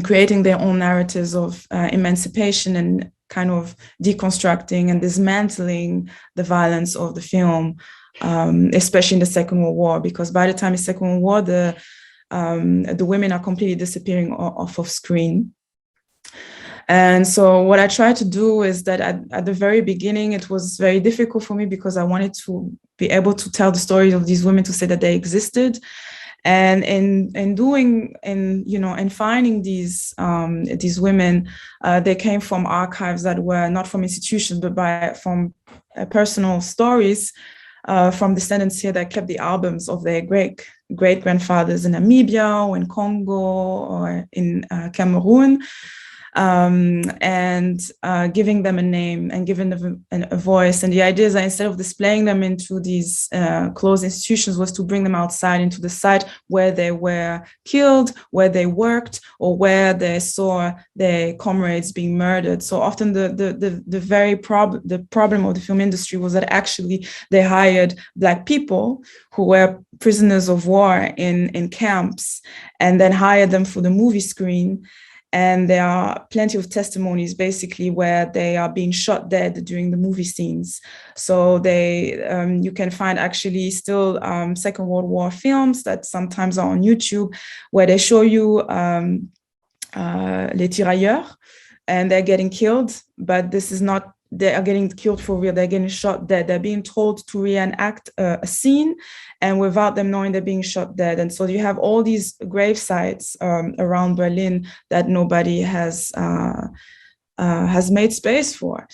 creating their own narratives of emancipation and kind of deconstructing and dismantling the violence of the film, especially in the Second World War, because by the time of the Second World War, the women are completely disappearing off of screen. And so what I tried to do is that at the very beginning, it was very difficult for me because I wanted to be able to tell the stories of these women, to say that they existed. And in finding these women, they came from archives that were not from institutions, but from personal stories from descendants here that kept the albums of their great-grandfathers in Namibia or in Congo or in Cameroon, and giving them a name and giving them a voice. And the idea is that instead of displaying them into these closed institutions, was to bring them outside into the site where they were killed, where they worked, or where they saw their comrades being murdered. So often the problem of the film industry was that actually they hired Black people who were prisoners of war in camps and then hired them for the movie screen. And there are plenty of testimonies basically where they are being shot dead during the movie scenes. So you can find actually still Second World War films that sometimes are on YouTube where they show you les tirailleurs and they're getting killed, but this is not, they are getting killed for real. They're getting shot dead. They're being told to reenact a scene, and without them knowing, they're being shot dead. And so you have all these grave sites around Berlin that nobody has made space for.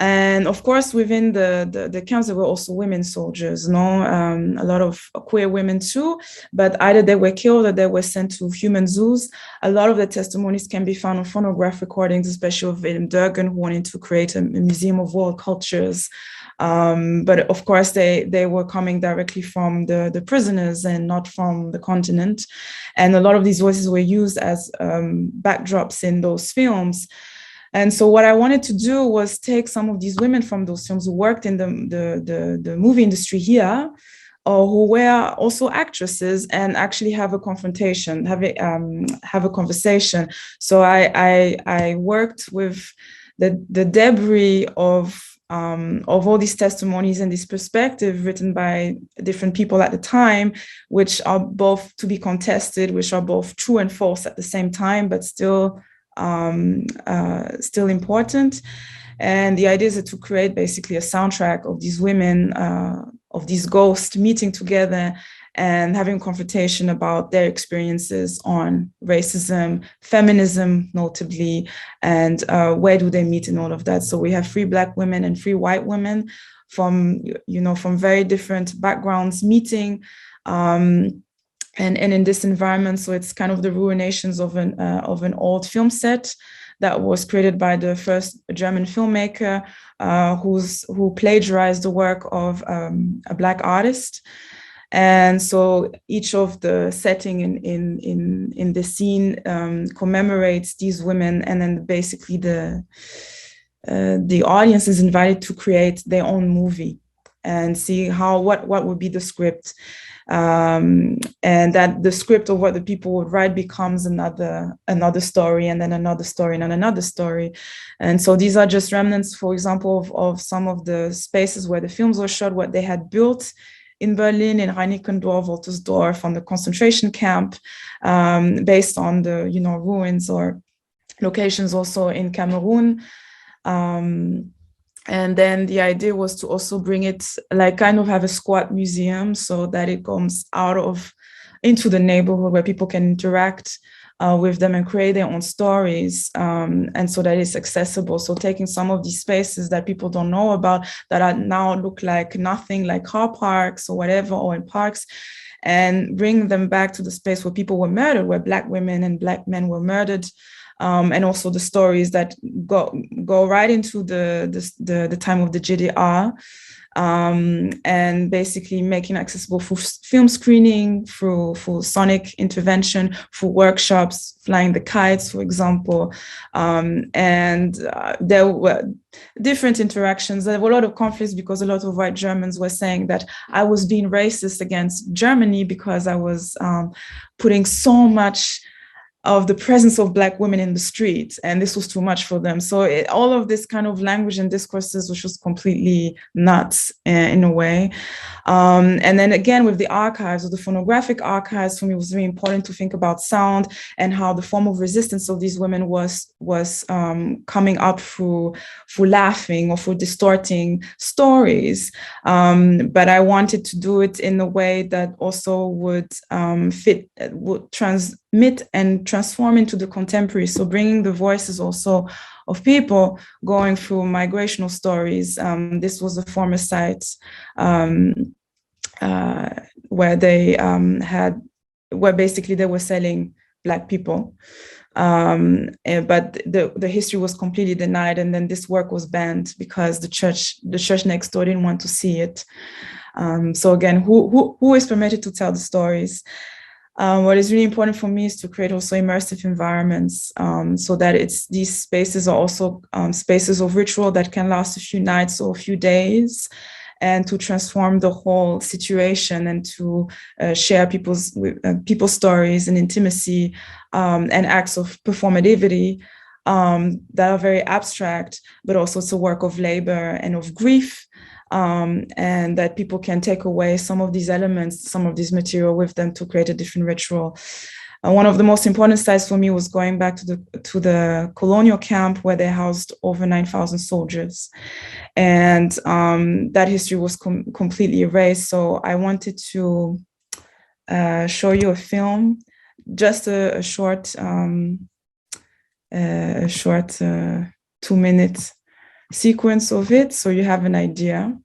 And of course, within the camps, there were also women soldiers, a lot of queer women too, but either they were killed or they were sent to human zoos. A lot of the testimonies can be found on phonograph recordings, especially of Willem Durgan, who wanted to create a museum of world cultures. But of course, they were coming directly from the prisoners and not from the continent. And a lot of these voices were used as backdrops in those films. And so what I wanted to do was take some of these women from those films who worked in the movie industry here, or who were also actresses, and actually have a confrontation, have a conversation. So I worked with the debris of all these testimonies and this perspective written by different people at the time, which are both to be contested, which are both true and false at the same time, but still important. And the idea is to create basically a soundtrack of these women, of these ghosts meeting together and having a confrontation about their experiences on racism, feminism, notably, and where do they meet in all of that. So we have 3 Black women and 3 white women from very different backgrounds meeting. And in this environment, so it's kind of the ruinations of an old film set that was created by the first German filmmaker who plagiarized the work of a Black artist. And so each of the setting in the scene commemorates these women, and then basically the audience is invited to create their own movie and see what would be the script. And that the script of what the people would write becomes another story, and then another story, and then another story. And so these are just remnants, for example, of some of the spaces where the films were shot, what they had built in Berlin, in Reinickendorf, Woltersdorf, on the concentration camp, based on the ruins or locations also in Cameroon. And then the idea was to also bring it, like kind of have a squat museum, so that it comes into the neighborhood where people can interact with them and create their own stories, and so that it's accessible. So taking some of these spaces that people don't know about, that are now look like nothing, like car parks or whatever, or in parks, and bring them back to the space where people were murdered, where Black women and Black men were murdered. And also the stories that go right into the time of the GDR, and basically making accessible for film screening, for sonic intervention, for workshops, flying the kites, for example. And there were different interactions. There were a lot of conflicts because a lot of white Germans were saying that I was being racist against Germany because I was putting so much of the presence of Black women in the streets, and this was too much for them. So all of this kind of language and discourses, which was completely nuts in a way. And then again, with the archives, with the phonographic archives, for me, it was very important to think about sound and how the form of resistance of these women was coming up through laughing or for distorting stories. But I wanted to do it in a way that also would transmit and transform into the contemporary. So bringing the voices also of people going through migrational stories. This was a former site where they where basically they were selling Black people. But the history was completely denied, and then this work was banned because the church next door didn't want to see it. So again, who is permitted to tell the stories? What is really important for me is to create also immersive environments, so that these spaces are also spaces of ritual that can last a few nights or a few days, and to transform the whole situation and to share people's stories and intimacy, and acts of performativity that are very abstract, but also it's a work of labor and of grief. And that people can take away some of these elements, some of this material with them to create a different ritual. One of the most important sites for me was going back to the colonial camp where they housed over 9,000 soldiers. And that history was completely erased. So I wanted to show you a film, just a short 2-minute sequence of it, so you have an idea.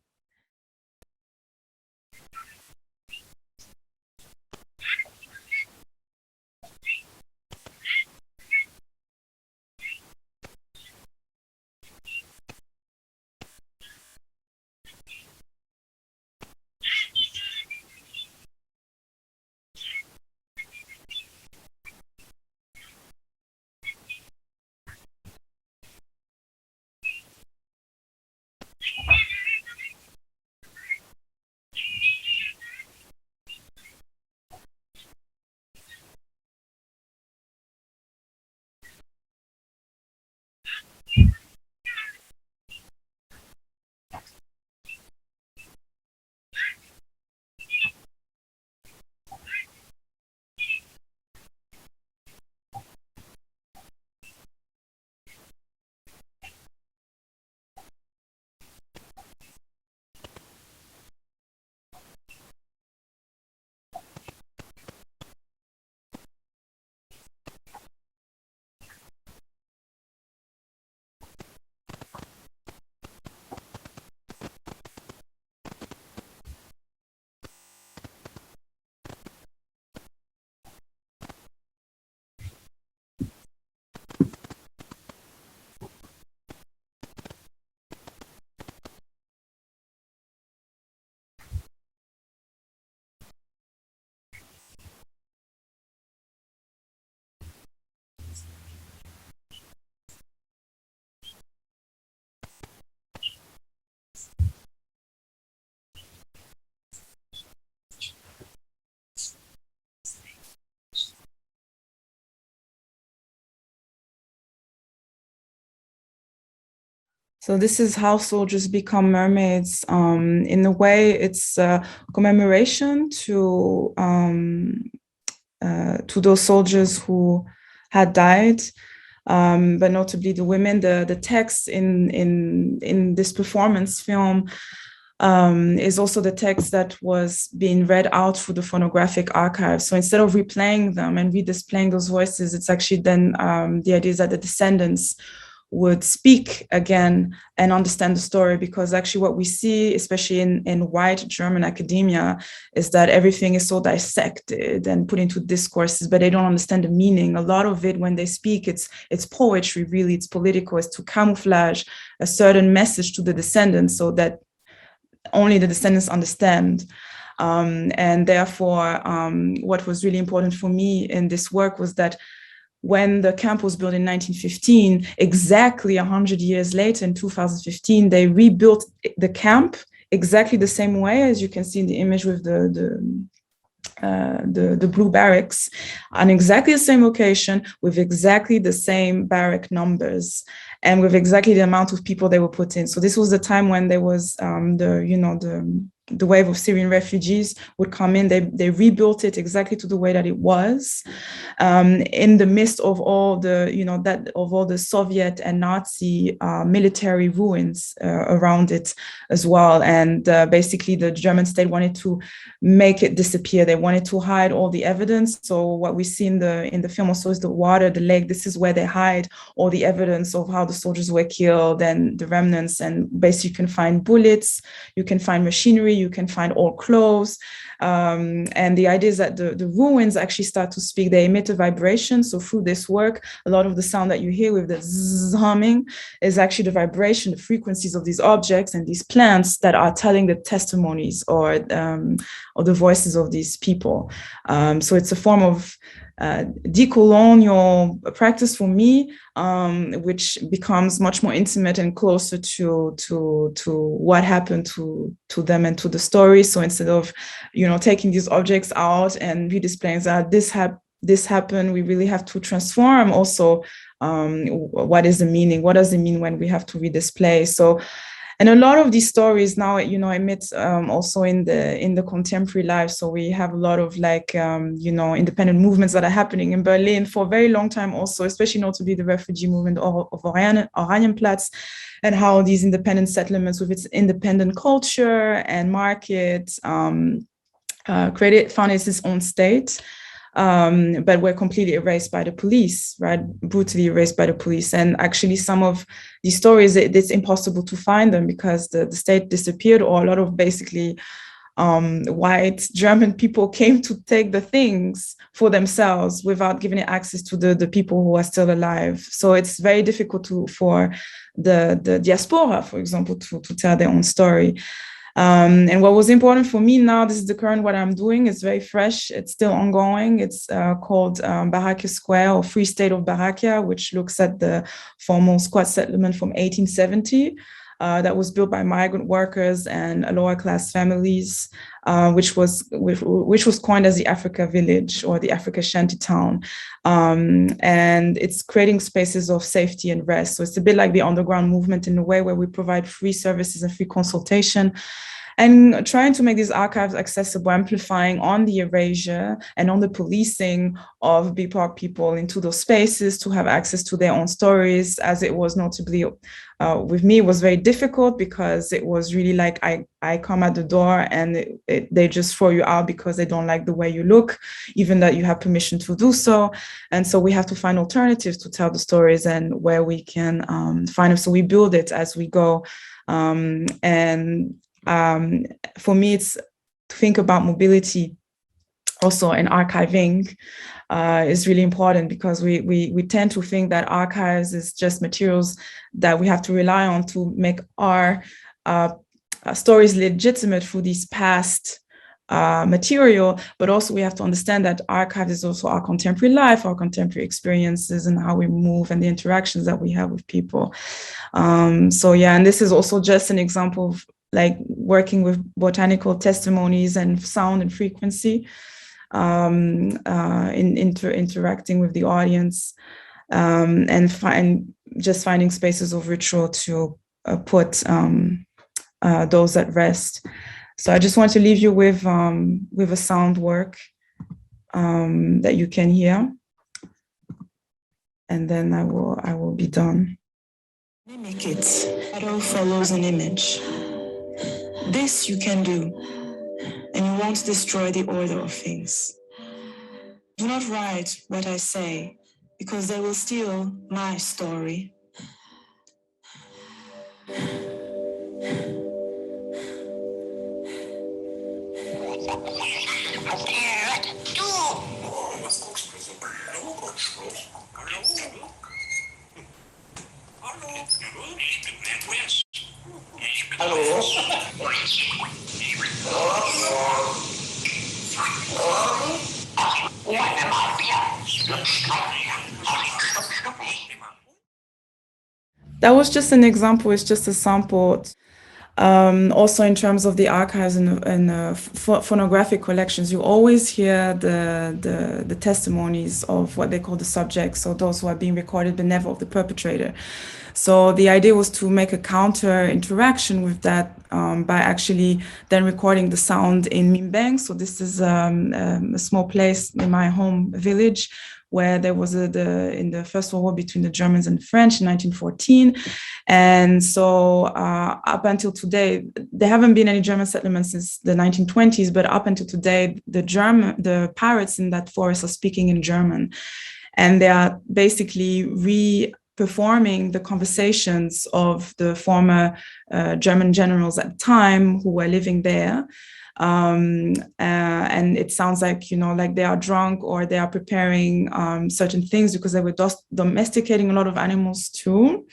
So this is how soldiers become mermaids. In a way, it's a commemoration to those soldiers who had died, but notably the women. The text in this performance film is also the text that was being read out through the phonographic archive. So instead of replaying them and redisplaying those voices, it's actually then the idea is that the descendants would speak again and understand the story, because actually what we see, especially in white German academia, is that everything is so dissected and put into discourses, but they don't understand the meaning. A lot of it, when they speak, it's poetry, really, it's political, it's to camouflage a certain message to the descendants so that only the descendants understand. And therefore, what was really important for me in this work was that when the camp was built in 1915, exactly 100 years later, in 2015, they rebuilt the camp exactly the same way, as you can see in the image with the blue barracks, on exactly the same location, with exactly the same barrack numbers, and with exactly the amount of people they were put in. So this was the time when there was the wave of Syrian refugees would come in. They rebuilt it exactly to the way that it was, in the midst of all the Soviet and Nazi military ruins around it as well. And basically, the German state wanted to make it disappear. They wanted to hide all the evidence. So what we see in the film also is the water, the lake. This is where they hide all the evidence of how the soldiers were killed and the remnants. And basically, you can find bullets, you can find machinery, you can find old clothes. And the idea is that the ruins actually start to speak. They emit a vibration. So through this work, a lot of the sound that you hear with the zzz humming is actually the vibration, the frequencies of these objects and these plants that are telling the testimonies or the voices of these people. So it's a form of decolonial practice for me, which becomes much more intimate and closer to what happened to them and to the story. So instead of taking these objects out and redisplaying that this happened, we really have to transform also what is the meaning, what does it mean when we have to redisplay. So, and a lot of these stories now, emit also in the contemporary life. So we have a lot of independent movements that are happening in Berlin for a very long time also, especially notably the refugee movement of Oranienplatz, and how these independent settlements with its independent culture and market found its own state. But were completely erased by the police, right? Brutally erased by the police. And actually some of these stories, it's impossible to find them because the state disappeared, or a lot of basically white German people came to take the things for themselves without giving it access to the people who are still alive. So it's very difficult for the diaspora, for example, to tell their own story. And what was important for me now, this is the current what I'm doing, it's very fresh, it's still ongoing. It's called Barrakia Square, or Free State of Barrakia, which looks at the formal squat settlement from 1870 that was built by migrant workers and lower class families, which was coined as the Africa Village or the Africa Shanty Town. And it's creating spaces of safety and rest. So it's a bit like the underground movement in a way, where we provide free services and free consultation, and trying to make these archives accessible, amplifying on the erasure and on the policing of BIPOC people into those spaces to have access to their own stories. As it was notably with me, it was very difficult because it was really like I come at the door and they just throw you out because they don't like the way you look, even that you have permission to do so. And so we have to find alternatives to tell the stories and where we can find them. So we build it as we go. For me, it's to think about mobility also, and archiving is really important, because we tend to think that archives is just materials that we have to rely on to make our stories legitimate through these past material, but also we have to understand that archives is also our contemporary life, our contemporary experiences, and how we move and the interactions that we have with people. So yeah, and this is also just an example of like working with botanical testimonies and sound and frequency, interacting with the audience, and just finding spaces of ritual to put those at rest. So I just want to leave you with a sound work that you can hear, and then I will be done. Mimic it. Shadow follows an image. This you can do, and you won't destroy the order of things. Do not write what I say, because they will steal my story. That was just an example. It's just a sample. Also, in terms of the archives and phonographic collections, you always hear the testimonies of what they call the subjects, so those who are being recorded, but never of the perpetrator. So the idea was to make a counter interaction with that by actually then recording the sound in Mimbang. So this is a small place in my home village where there was in the First World War between the Germans and the French in 1914. And so up until today, there haven't been any German settlements since the 1920s, but up until today, the pirates in that forest are speaking in German. And they are basically re-performing the conversations of the former German generals at the time who were living there. And it sounds like, like they are drunk or they are preparing certain things because they were domesticating a lot of animals too.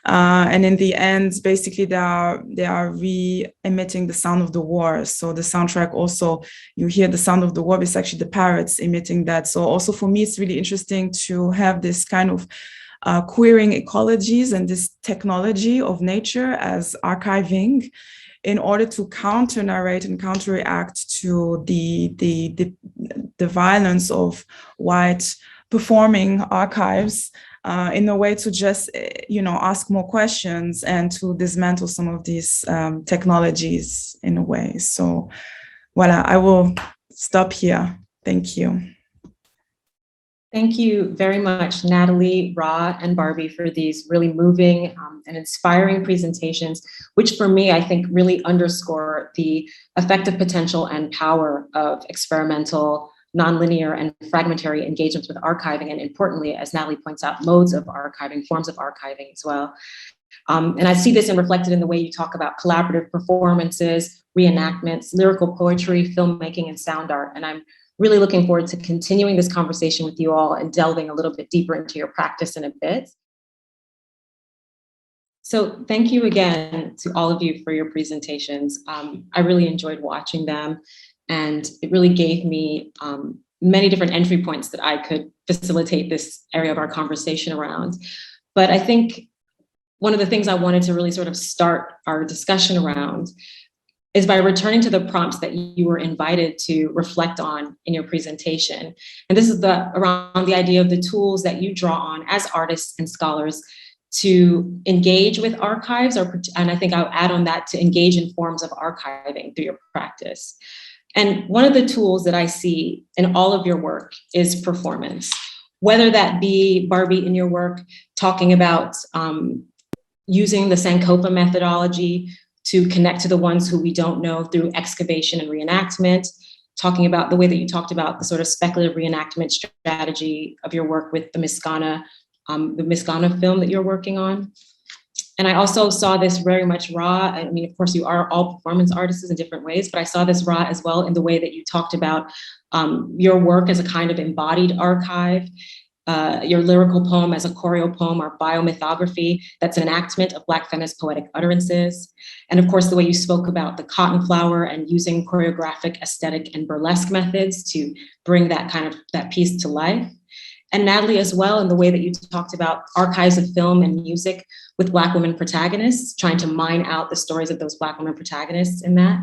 And in the end, basically, they are re-emitting the sound of the war. So the soundtrack also, you hear the sound of the war, it's actually the parrots emitting that. So also for me, it's really interesting to have this kind of queering ecologies and this technology of nature as archiving in order to counter-narrate and counter-react to the violence of white performing archives in a way to just, ask more questions and to dismantle some of these technologies in a way. So, voila, I will stop here. Thank you. Thank you very much, Nathalie, Ra, and Barby, for these really moving and inspiring presentations, which for me, I think really underscore the effective potential and power of experimental, nonlinear, and fragmentary engagements with archiving, and importantly, as Nathalie points out, modes of archiving, forms of archiving as well. And I see this reflected in the way you talk about collaborative performances, reenactments, lyrical poetry, filmmaking, and sound art. And I'm really looking forward to continuing this conversation with you all and delving a little bit deeper into your practice in a bit. So thank you again to all of you for your presentations. I really enjoyed watching them, and it really gave me many different entry points that I could facilitate this area of our conversation around. But I think one of the things I wanted to really sort of start our discussion around is by returning to the prompts that you were invited to reflect on in your presentation. And this is around the idea of the tools that you draw on as artists and scholars to engage with archives, and I think I'll add on that, to engage in forms of archiving through your practice. And one of the tools that I see in all of your work is performance, whether that be, Barby, in your work, talking about using the Sankofa methodology to connect to the ones who we don't know through excavation and reenactment, talking about the way that you talked about the sort of speculative reenactment strategy of your work with the Miskana film that you're working on. And I also saw this very much raw. I mean, of course, you are all performance artists in different ways, but I saw this raw as well in the way that you talked about your work as a kind of embodied archive, your lyrical poem as a choreo poem or biomythography that's an enactment of Black feminist poetic utterances. And of course, the way you spoke about the cotton flower and using choreographic, aesthetic, and burlesque methods to bring that piece to life. And Nathalie as well, in the way that you talked about archives of film and music with Black women protagonists, trying to mine out the stories of those Black women protagonists in that,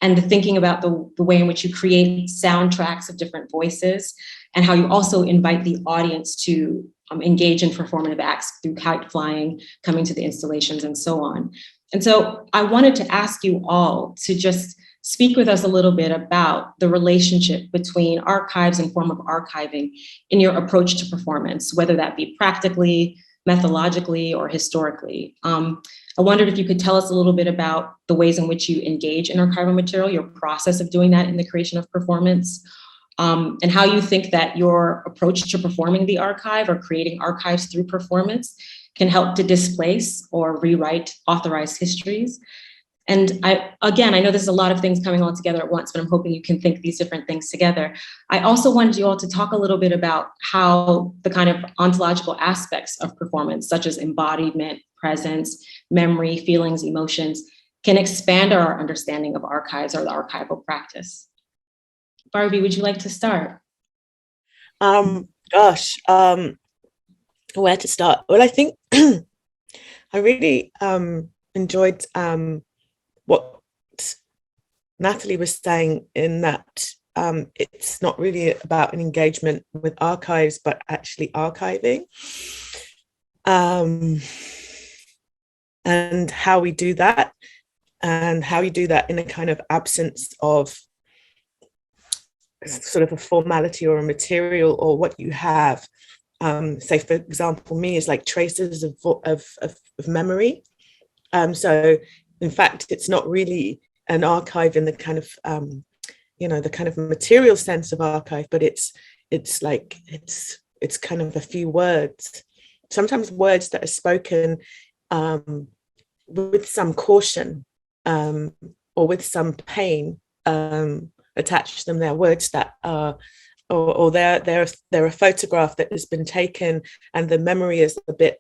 and thinking about the way in which you create soundtracks of different voices, and how you also invite the audience to engage in performative acts through kite flying, coming to the installations, and so on. And so I wanted to ask you all to just speak with us a little bit about the relationship between archives and form of archiving in your approach to performance, whether that be practically, methodologically, or historically. I wondered if you could tell us a little bit about the ways in which you engage in archival material, your process of doing that in the creation of performance, and how you think that your approach to performing the archive or creating archives through performance can help to displace or rewrite authorized histories. And I know this is a lot of things coming all together at once, but I'm hoping you can think these different things together. I also wanted you all to talk a little bit about how the kind of ontological aspects of performance, such as embodiment, presence, memory, feelings, emotions, can expand our understanding of archives or the archival practice. Barby, would you like to start? Where to start? Well, I think I really enjoyed what Nathalie was saying, in that it's not really about an engagement with archives, but actually archiving. And how we do that, and how you do that in a kind of absence of sort of a formality or a material or what you have. Say, for example, me is like traces of memory. So in fact, it's not really an archive in the kind of, the kind of material sense of archive, but it's kind of a few words, sometimes words that are spoken with some caution or with some pain attached to them. They're words that are, or they're a photograph that has been taken, and the memory is a bit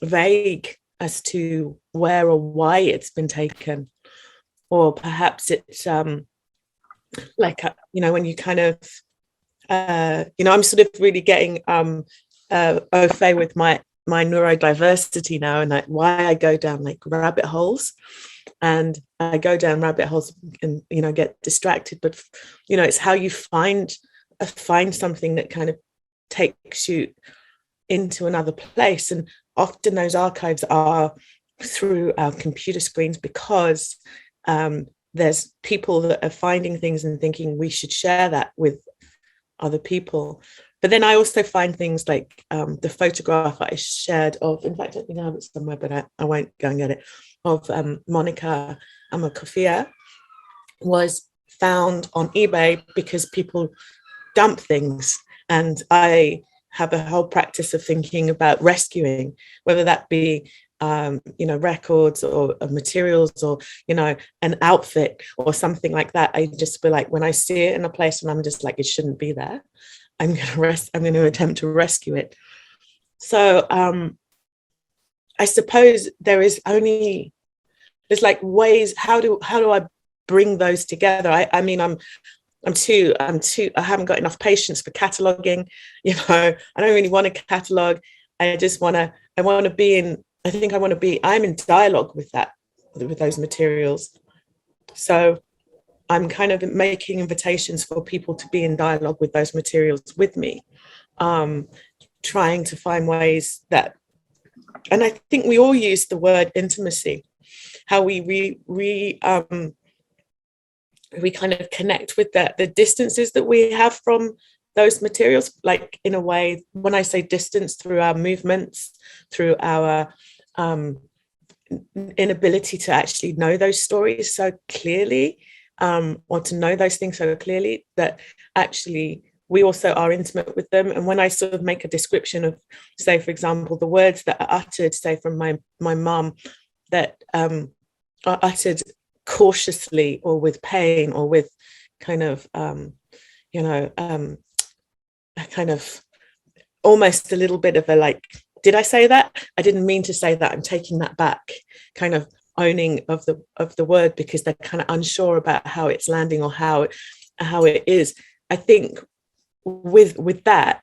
vague as to where or why it's been taken. Or perhaps it's when you kind of, I'm sort of really getting au fait with my neurodiversity now, and like why I go down like rabbit holes. And I go down rabbit holes and, get distracted. But, it's how you find something that kind of takes you into another place. And often those archives are through our computer screens, because there's people that are finding things and thinking we should share that with other people. But then I also find things like the photograph I shared of, in fact, I think I have it somewhere, but I won't go and get it, of Monica Amakofia, was found on eBay because people dump things. And I have a whole practice of thinking about rescuing, whether that be, records or materials or, an outfit or something like that. I just feel like when I see it in a place and I'm just like, it shouldn't be there, I'm going to attempt to rescue it. So I suppose there's like ways, how do I bring those together? I haven't got enough patience for cataloging. I don't really want to catalog. I'm in dialogue with those materials. So I'm kind of making invitations for people to be in dialogue with those materials with me, trying to find ways that, and I think we all use the word intimacy, how we kind of connect with the distances that we have from those materials, like in a way, when I say distance, through our movements, through our inability to actually know those stories so clearly, or to know those things so clearly, that actually we also are intimate with them. And when I sort of make a description of, say, for example, the words that are uttered, say, from my mum, that are uttered cautiously or with pain or with kind of, kind of almost a little bit of a like, did I say that? I didn't mean to say that. I'm taking that back, kind of owning of the word, because they're kind of unsure about how it's landing or how it is. I think with that,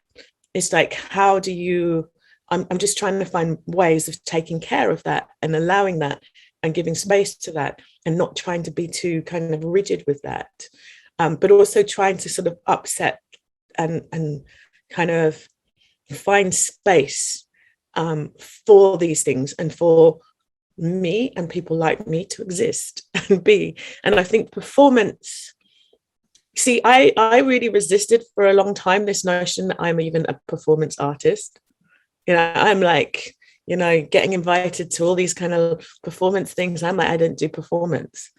it's like, how do you, I'm just trying to find ways of taking care of that and allowing that and giving space to that, and not trying to be too kind of rigid with that, but also trying to sort of upset and kind of find space for these things and for me and people like me to exist and be. And I think performance, see, I really resisted for a long time this notion that I'm even a performance artist. You know, I'm like, you know, getting invited to all these kind of performance things. I'm like, I don't do performance.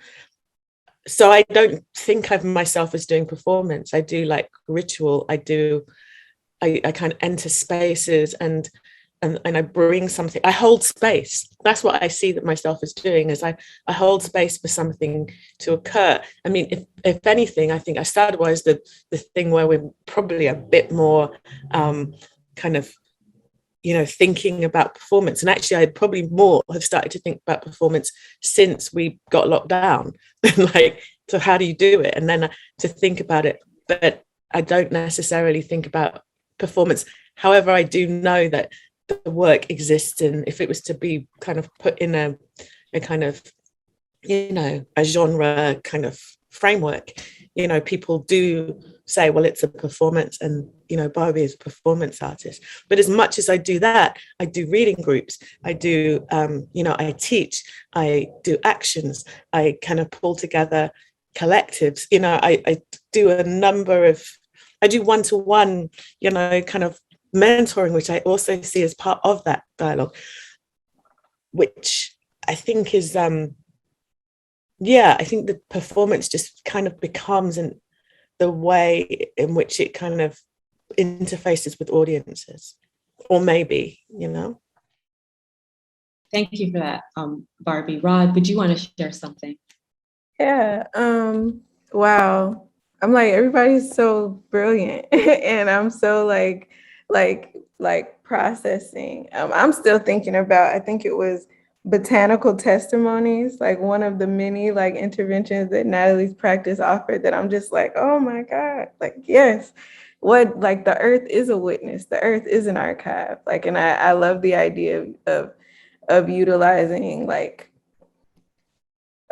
So I don't think of myself as doing performance. I do like ritual. I kind of enter spaces and I bring something. I hold space. That's what I see that myself as doing, is I hold space for something to occur. I mean, if anything, I think I started was the thing where we're probably a bit more kind of, you know, thinking about performance. And actually, I'd probably more have started to think about performance since we got locked down. Like, so how do you do it? And then to think about it. But I don't necessarily think about performance. However, I do know that the work exists, and if it was to be kind of put in a kind of, you know, a genre kind of framework, you know, people do say, well, it's a performance, and, you know, Barby is a performance artist. But as much as I do that, I do reading groups, I do, you know, I teach, I do actions, I kind of pull together collectives, you know, I do a number of, I do one-to-one, you know, kind of mentoring, which I also see as part of that dialogue, which I think is, yeah, I think the performance just kind of becomes the way in which it kind of interfaces with audiences, or maybe, you know. Thank you for that, Barby. Rod, would you want to share something? Yeah. Wow. I'm like, everybody's so brilliant, and I'm so like processing. I'm still thinking about, I think it was botanical testimonies, like one of the many like interventions that Nathalie's practice offered, that I'm just like, oh my God, like, yes, what, like, the earth is a witness, the earth is an archive. Like, and I love the idea of utilizing, like,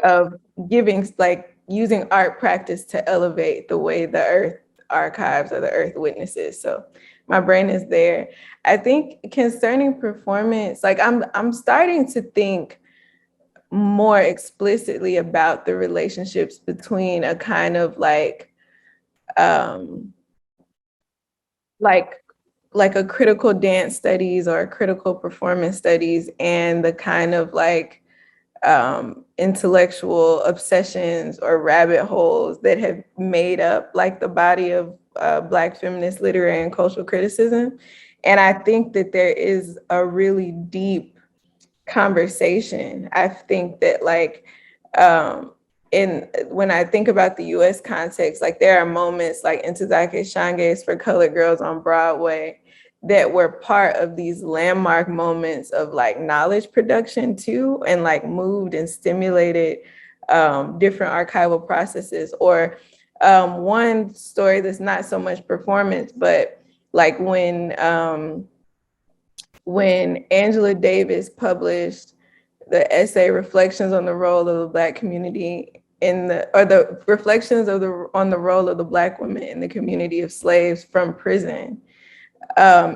of giving, like, using art practice to elevate the way the earth archives or the earth witnesses. So my brain is there. I think concerning performance, like, I'm starting to think more explicitly about the relationships between a kind of like a critical dance studies or a critical performance studies and the kind of like intellectual obsessions or rabbit holes that have made up like the body of Black feminist literary and cultural criticism. And I think that there is a really deep conversation. I think that, like, when I think about the US context, like, there are moments like Ntozake Shange's For Colored Girls on Broadway that were part of these landmark moments of like knowledge production too, and like moved and stimulated different archival processes. Or one story that's not so much performance, but like when Angela Davis published the essay Reflections on the Role of the Black Community on the role of the Black women in the community of slaves from prison,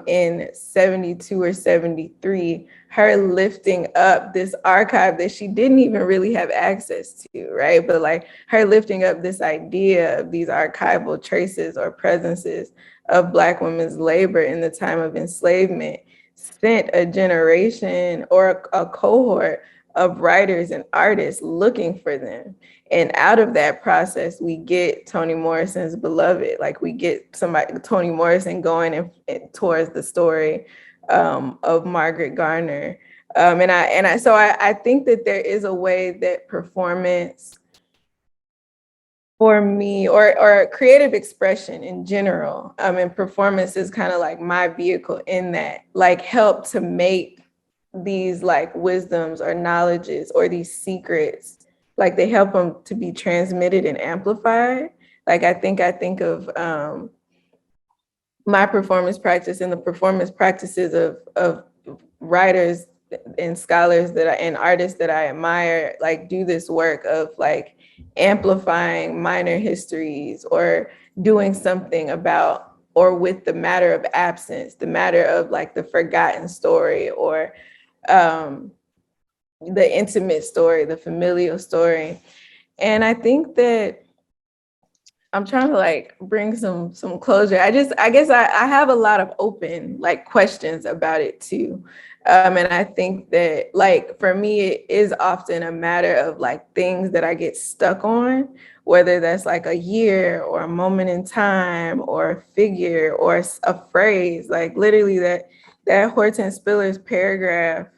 in 72 or 73, her lifting up this archive that she didn't even really have access to, right? But like her lifting up this idea of these archival traces or presences of Black women's labor in the time of enslavement sent a generation or a cohort of writers and artists looking for them. And out of that process, we get Toni Morrison's Beloved. Like, we get Toni Morrison going towards the story of Margaret Garner. So I think that there is a way that performance, for me, or creative expression in general, and performance is kind of like my vehicle in that, like, help to make these like wisdoms or knowledges or these secrets, like, they help them to be transmitted and amplified. Like, I think of my performance practice and the performance practices of writers and scholars and artists that I admire, like, do this work of like amplifying minor histories or doing something about or with the matter of absence, the matter of like the forgotten story, or the intimate story, the familial story. And I think that I'm trying to like bring some closure. I guess I have a lot of open like questions about it too. And I think that like for me, it is often a matter of like things that I get stuck on, whether that's like a year or a moment in time or a figure or a phrase, like literally that Hortense Spiller's paragraph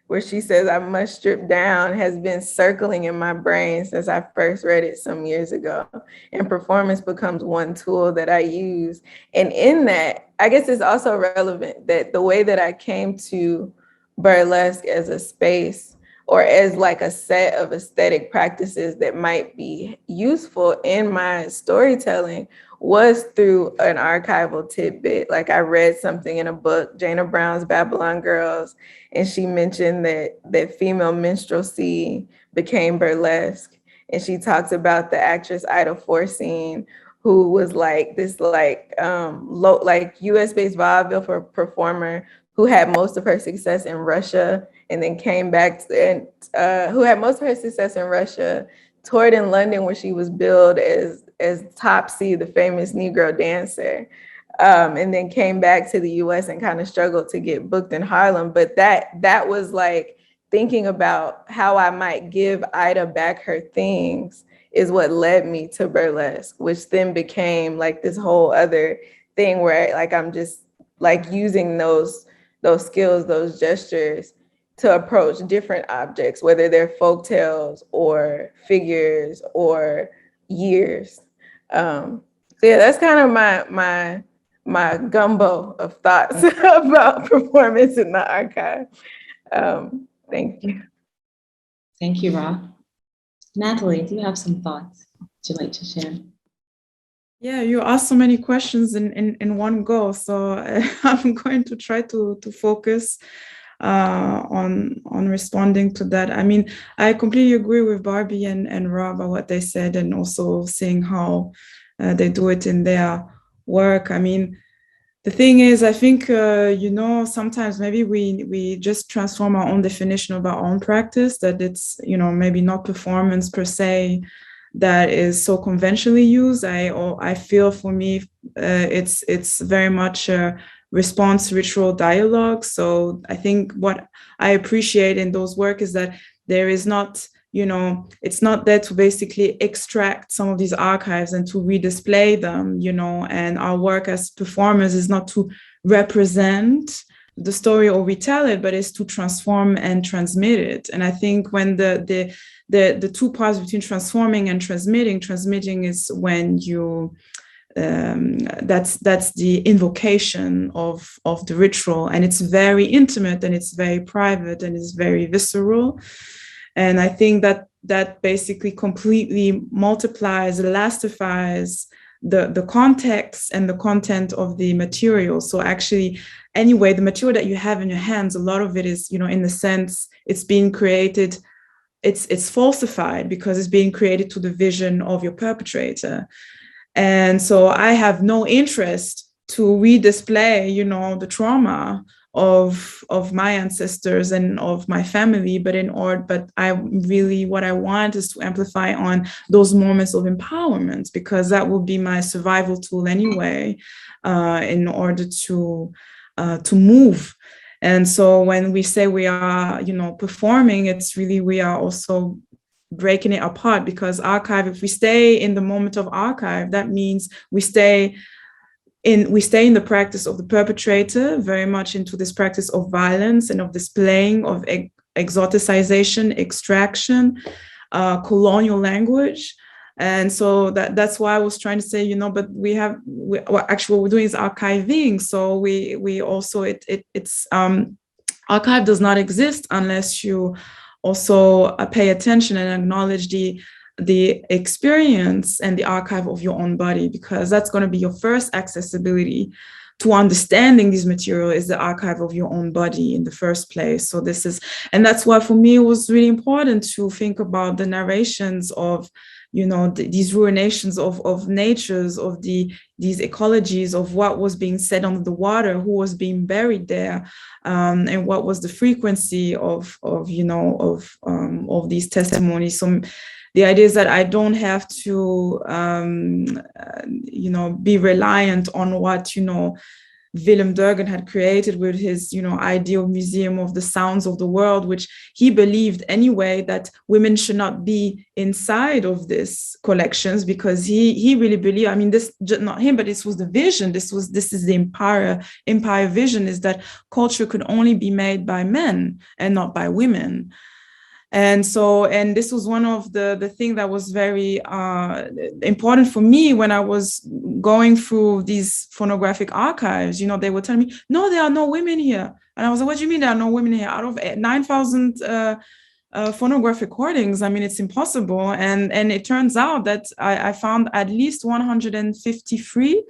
where she says, "I must strip down," has been circling in my brain since I first read it some years ago. And performance becomes one tool that I use. And in that, I guess it's also relevant that the way that I came to burlesque as a space or as like a set of aesthetic practices that might be useful in my storytelling was through an archival tidbit. Like I read something in a book, Jana Brown's Babylon Girls, and she mentioned that female minstrelsy became burlesque. And she talks about the actress Ida Forcine, who was like this like US-based vaudeville performer who had most of her success in Russia and then came back who had most of her success in Russia, toured in London where she was billed as Topsy, the famous Negro dancer, and then came back to the US and kind of struggled to get booked in Harlem. But that was like thinking about how I might give Ida back her things is what led me to burlesque, which then became like this whole other thing where like I'm just like using those skills, those gestures to approach different objects, whether they're folk tales or figures or years. So yeah, that's kind of my gumbo of thoughts about performance in the archive. Thank you. Thank you, Ra. Nathalie, do you have some thoughts that you'd like to share? Yeah, you asked so many questions in one go, so I'm going to try to focus on responding to that. I mean, I completely agree with Barby and Ra about what they said, and also seeing how they do it in their work. I mean, the thing is, I think, sometimes maybe we just transform our own definition of our own practice, that it's, maybe not performance per se that is so conventionally used. I feel for me, it's very much a response ritual dialogue. So I think what I appreciate in those work is that there is not, it's not there to basically extract some of these archives and to redisplay them, and our work as performers is not to represent the story or retell it, but it's to transform and transmit it. And I think when the two parts between transforming and transmitting is when you that's the invocation of the ritual, and it's very intimate and it's very private and it's very visceral. And I think that basically completely multiplies, elastifies the context and the content of the material. So actually, anyway, the material that you have in your hands, a lot of it is, in the sense it's being created, it's falsified because it's being created to the vision of your perpetrator. And so I have no interest to redisplay, the trauma of my ancestors and of my family, but what I want is to amplify on those moments of empowerment, because that will be my survival tool anyway, in order to move. And so when we say we are, performing, it's really, we are also breaking it apart, because archive, if we stay in the moment of archive, that means we stay in the practice of the perpetrator, very much into this practice of violence and of displaying of exoticization, extraction, colonial language. And so that's why I was trying to say, but what we're doing is archiving. So we also, it's archive does not exist unless you also pay attention and acknowledge the experience and the archive of your own body, because that's going to be your first accessibility to understanding this material, is the archive of your own body in the first place. So and that's why for me it was really important to think about the narrations of these ruinations of natures, of these ecologies, of what was being said under the water, who was being buried there, and what was the frequency of these testimonies. So the idea is that I don't have to, be reliant on what, Willem Durgan had created with his, ideal museum of the sounds of the world, which he believed anyway that women should not be inside of these collections, because he really believed, this, not him, but this was the vision. This is the empire vision, is that culture could only be made by men and not by women. And this was one of the thing that was very important for me when I was going through these phonographic archives. They were telling me, no, there are no women here. And I was like, what do you mean there are no women here? Out of 9,000 phonograph recordings, it's impossible. And it turns out that I found at least 153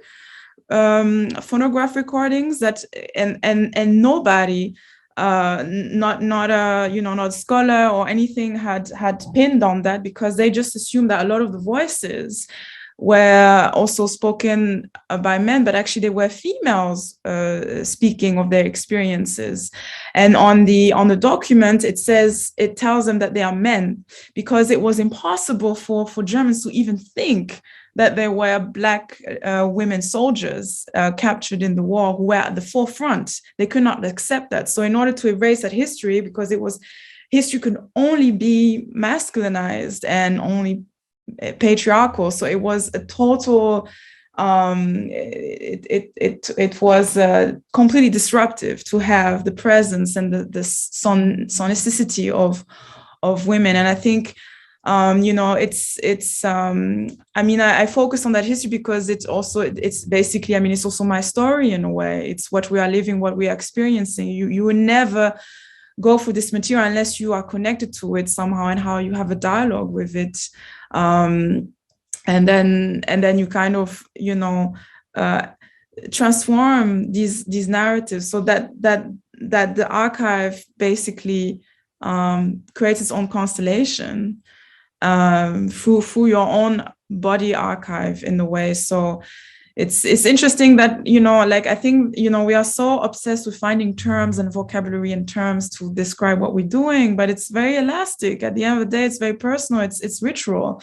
phonograph recordings that, and nobody, not a scholar or anything had pinned on that, because they just assumed that a lot of the voices were also spoken by men, but actually they were females speaking of their experiences. And on the document, it tells them that they are men, because it was impossible for Germans to even think that there were Black women soldiers captured in the war who were at the forefront. They could not accept that. So in order to erase that history, because history could only be masculinized and only patriarchal. So it was a total, it was completely disruptive to have the presence and the sonicity of women. And I think, I focus on that history because it's also my story in a way. It's what we are living, what we are experiencing. You will never go through this material unless you are connected to it somehow, and how you have a dialogue with it. And then you kind of, transform these narratives so that the archive basically creates its own constellation through your own body archive in a way. So it's interesting that, I think, we are so obsessed with finding terms and vocabulary and terms to describe what we're doing, but it's very elastic. At the end of the day, it's very personal. It's ritual.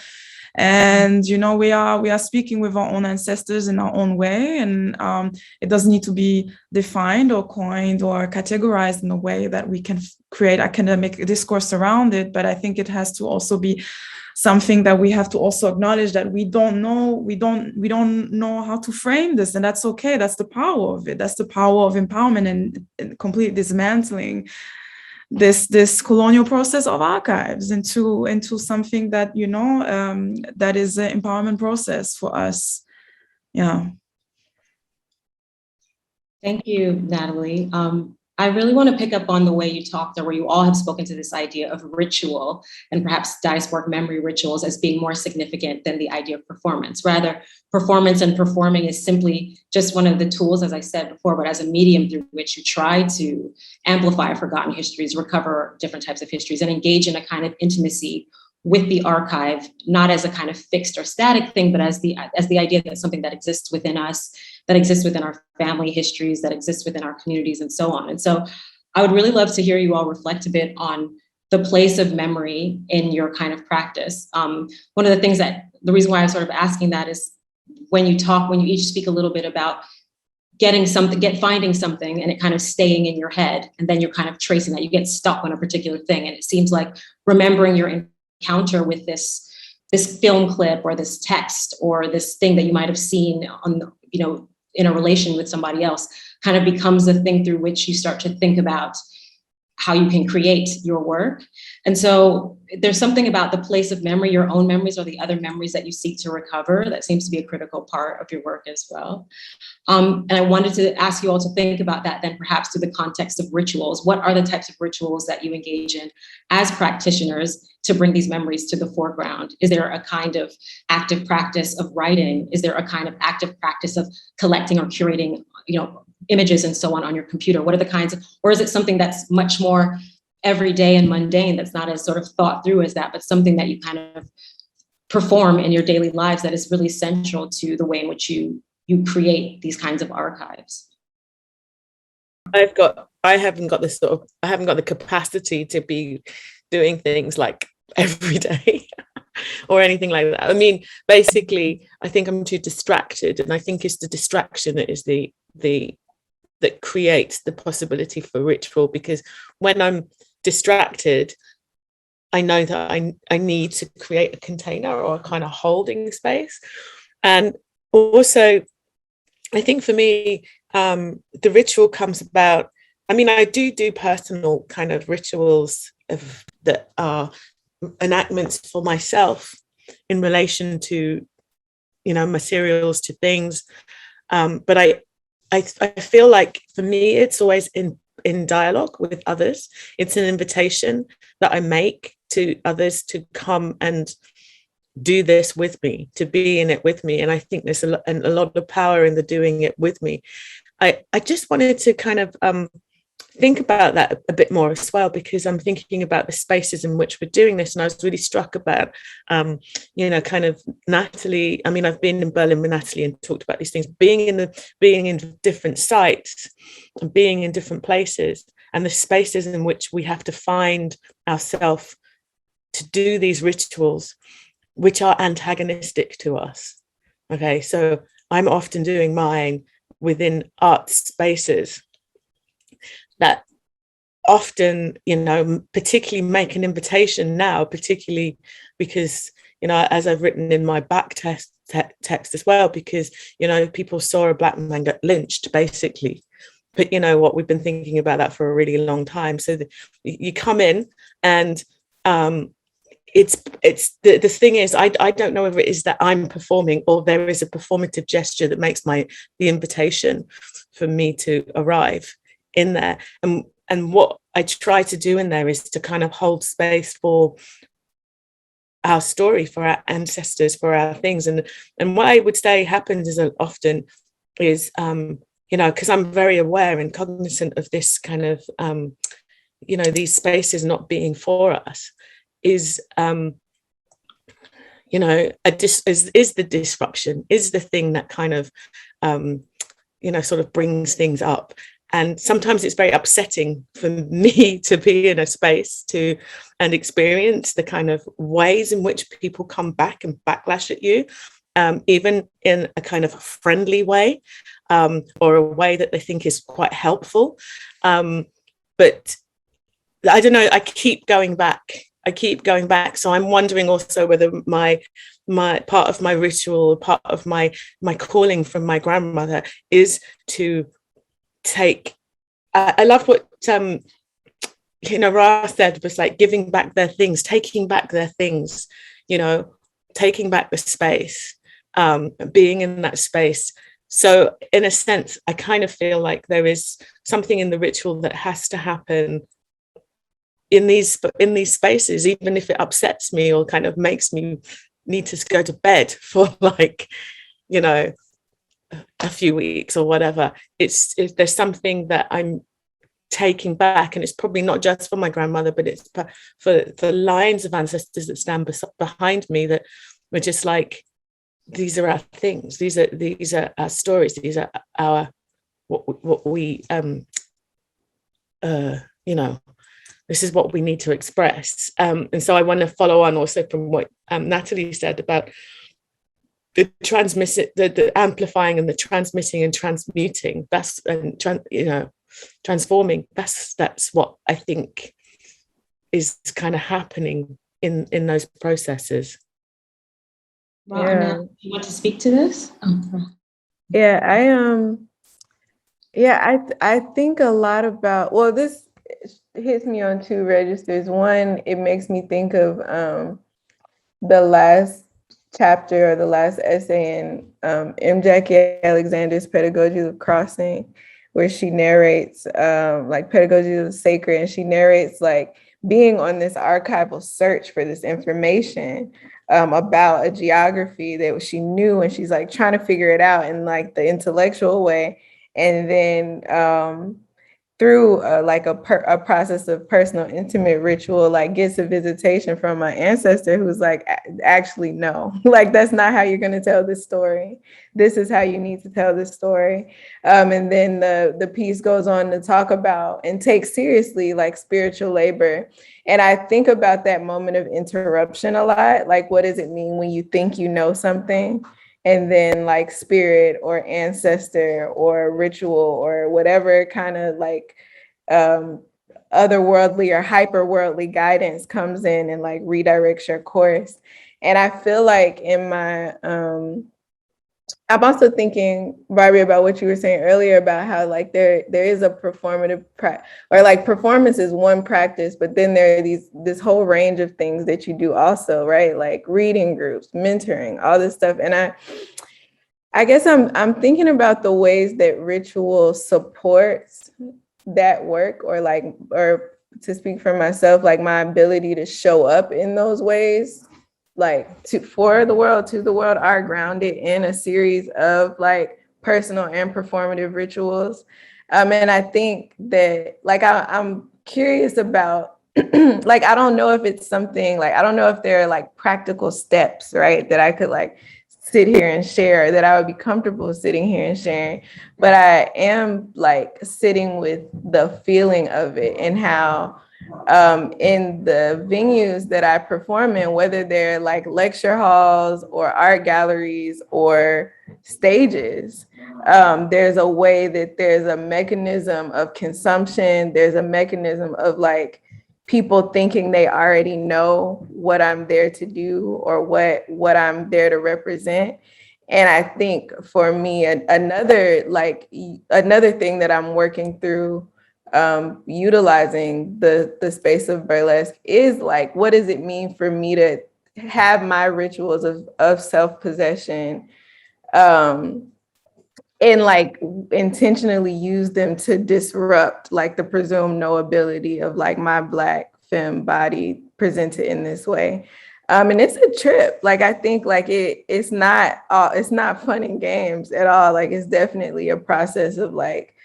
And, we are speaking with our own ancestors in our own way. And it doesn't need to be defined or coined or categorized in a way that we can create academic discourse around it. But I think it has to also be something that we have to also acknowledge that we don't know how to frame this. And that's okay. That's the power of it. That's the power of empowerment and completely dismantling this colonial process of archives into something that, that is an empowerment process for us. Yeah. Thank you, Nathalie. I really want to pick up on the way you talked, or where you all have spoken to this idea of ritual and perhaps diasporic memory rituals as being more significant than the idea of performance. Rather, performance and performing is simply just one of the tools, as I said before, but as a medium through which you try to amplify forgotten histories, recover different types of histories, and engage in a kind of intimacy with the archive, not as a kind of fixed or static thing, but as the idea that something that exists within us, that exists within our family histories, that exists within our communities, and so on. And so I would really love to hear you all reflect a bit on the place of memory in your kind of practice. One of the things the reason why I'm sort of asking that is when you each speak a little bit about finding something and it kind of staying in your head, and then you're kind of tracing that, you get stuck on a particular thing. And it seems like remembering your encounter with this film clip or this text or this thing that you might have seen on, in a relation with somebody else, kind of becomes the thing through which you start to think about how you can create your work. And so there's something about the place of memory, your own memories or the other memories that you seek to recover, that seems to be a critical part of your work as well. And I wanted to ask you all to think about that then perhaps through the context of rituals. What are the types of rituals that you engage in as practitioners to bring these memories to the foreground? Is there a kind of active practice of writing? Is there a kind of active practice of collecting or curating, images and so on your computer? What are the kinds of, or is it something that's much more everyday and mundane, that's not as sort of thought through as that, but something that you kind of perform in your daily lives that is really central to the way in which you create these kinds of archives? I haven't got the capacity to be doing things like every day or anything like that. I mean, basically, I think I'm too distracted, and I think it's the distraction that is that creates the possibility for ritual, because when I'm distracted, I know that I need to create a container or a kind of holding space. And also, I think for me, the ritual comes about, I mean, I do personal kind of rituals that are enactments for myself in relation to, materials, to things. But I feel like for me, it's always in dialogue with others. It's an invitation that I make to others to come and do this with me, to be in it with me. And I think there's a lot of power in the doing it with me. I just wanted to kind of think about that a bit more as well, because I'm thinking about the spaces in which we're doing this. And I was really struck about, kind of Nathalie. I mean, I've been in Berlin with Nathalie and talked about these things, being in different sites and being in different places, and the spaces in which we have to find ourselves to do these rituals, which are antagonistic to us. Okay, so I'm often doing mine within art spaces that often, particularly make an invitation now, particularly because, as I've written in my back text as well, because, people saw a Black man get lynched, basically. But what, we've been thinking about that for a really long time. So you come in and it's the thing is, I don't know if it is that I'm performing or there is a performative gesture that makes the invitation for me to arrive in there. And what I try to do in there is to kind of hold space for our story, for our ancestors, for our things. And what I would say happens is often is, because I'm very aware and cognizant of this kind of, these spaces not being for us, is is the disruption, is the thing that kind of sort of brings things up. And sometimes it's very upsetting for me to be in a space and experience the kind of ways in which people come back and backlash at you, even in a kind of friendly way, or a way that they think is quite helpful. But I don't know, I keep going back. So I'm wondering also whether my part of my ritual, part of my calling from my grandmother is to take, I love what Ra said, was like giving back their things, taking back their things, taking back the space, being in that space. So in a sense, I kind of feel like there is something in the ritual that has to happen in these spaces, even if it upsets me or kind of makes me need to go to bed for a few weeks or whatever. There's something that I'm taking back, and it's probably not just for my grandmother, but it's for lines of ancestors that stand behind me, that we're just like, these are our things, these are our stories, these are our what we this is what we need to express. And so I want to follow on also from what Nathalie said about the amplifying and the transmitting and transmuting. That's transforming. That's what I think is kind of happening in those processes. Well, yeah. You want to speak to this? Yeah, I think a lot about, well, this hits me on two registers. One, it makes me think of the last chapter or the last essay in M. Jackie Alexander's Pedagogy of Crossing, where she narrates like Pedagogy of the Sacred, and she narrates like being on this archival search for this information about a geography that she knew, and she's like trying to figure it out in like the intellectual way. And then through a process of personal, intimate ritual, like gets a visitation from an ancestor who's like, actually, no, like that's not how you're going to tell this story. This is how you need to tell this story. And then the piece goes on to talk about and take seriously like spiritual labor. And I think about that moment of interruption a lot. Like, what does it mean when you think you know something? And then like spirit or ancestor or ritual or whatever kind of like otherworldly or hyperworldly guidance comes in and like redirects your course. And I feel like in my, I'm also thinking, Barby, about what you were saying earlier about how like there is a performative or like performance is one practice, but then there are this whole range of things that you do also, right? Like reading groups, mentoring, all this stuff. And I guess I'm thinking about the ways that ritual supports that work, or to speak for myself, like my ability to show up in those ways, like for the world, to the world, are grounded in a series of like personal and performative rituals. And I think that like I'm curious about like, I don't know if it's something like, I don't know if there are like practical steps, right, that I could like sit here and share, that I would be comfortable sitting here and sharing, but I am like sitting with the feeling of it and how in the venues that I perform in, whether they're like lecture halls or art galleries or stages, there's a way that there's a mechanism of consumption, there's a mechanism of like people thinking they already know what I'm there to do or what I'm there to represent. And I think for me, another thing that I'm working through, utilizing the space of burlesque, is like, what does it mean for me to have my rituals of self-possession, and like intentionally use them to disrupt like the presumed knowability of like my Black femme body presented in this way. And it's a trip. Like, I think like it's not fun and games at all. Like, it's definitely a process of like,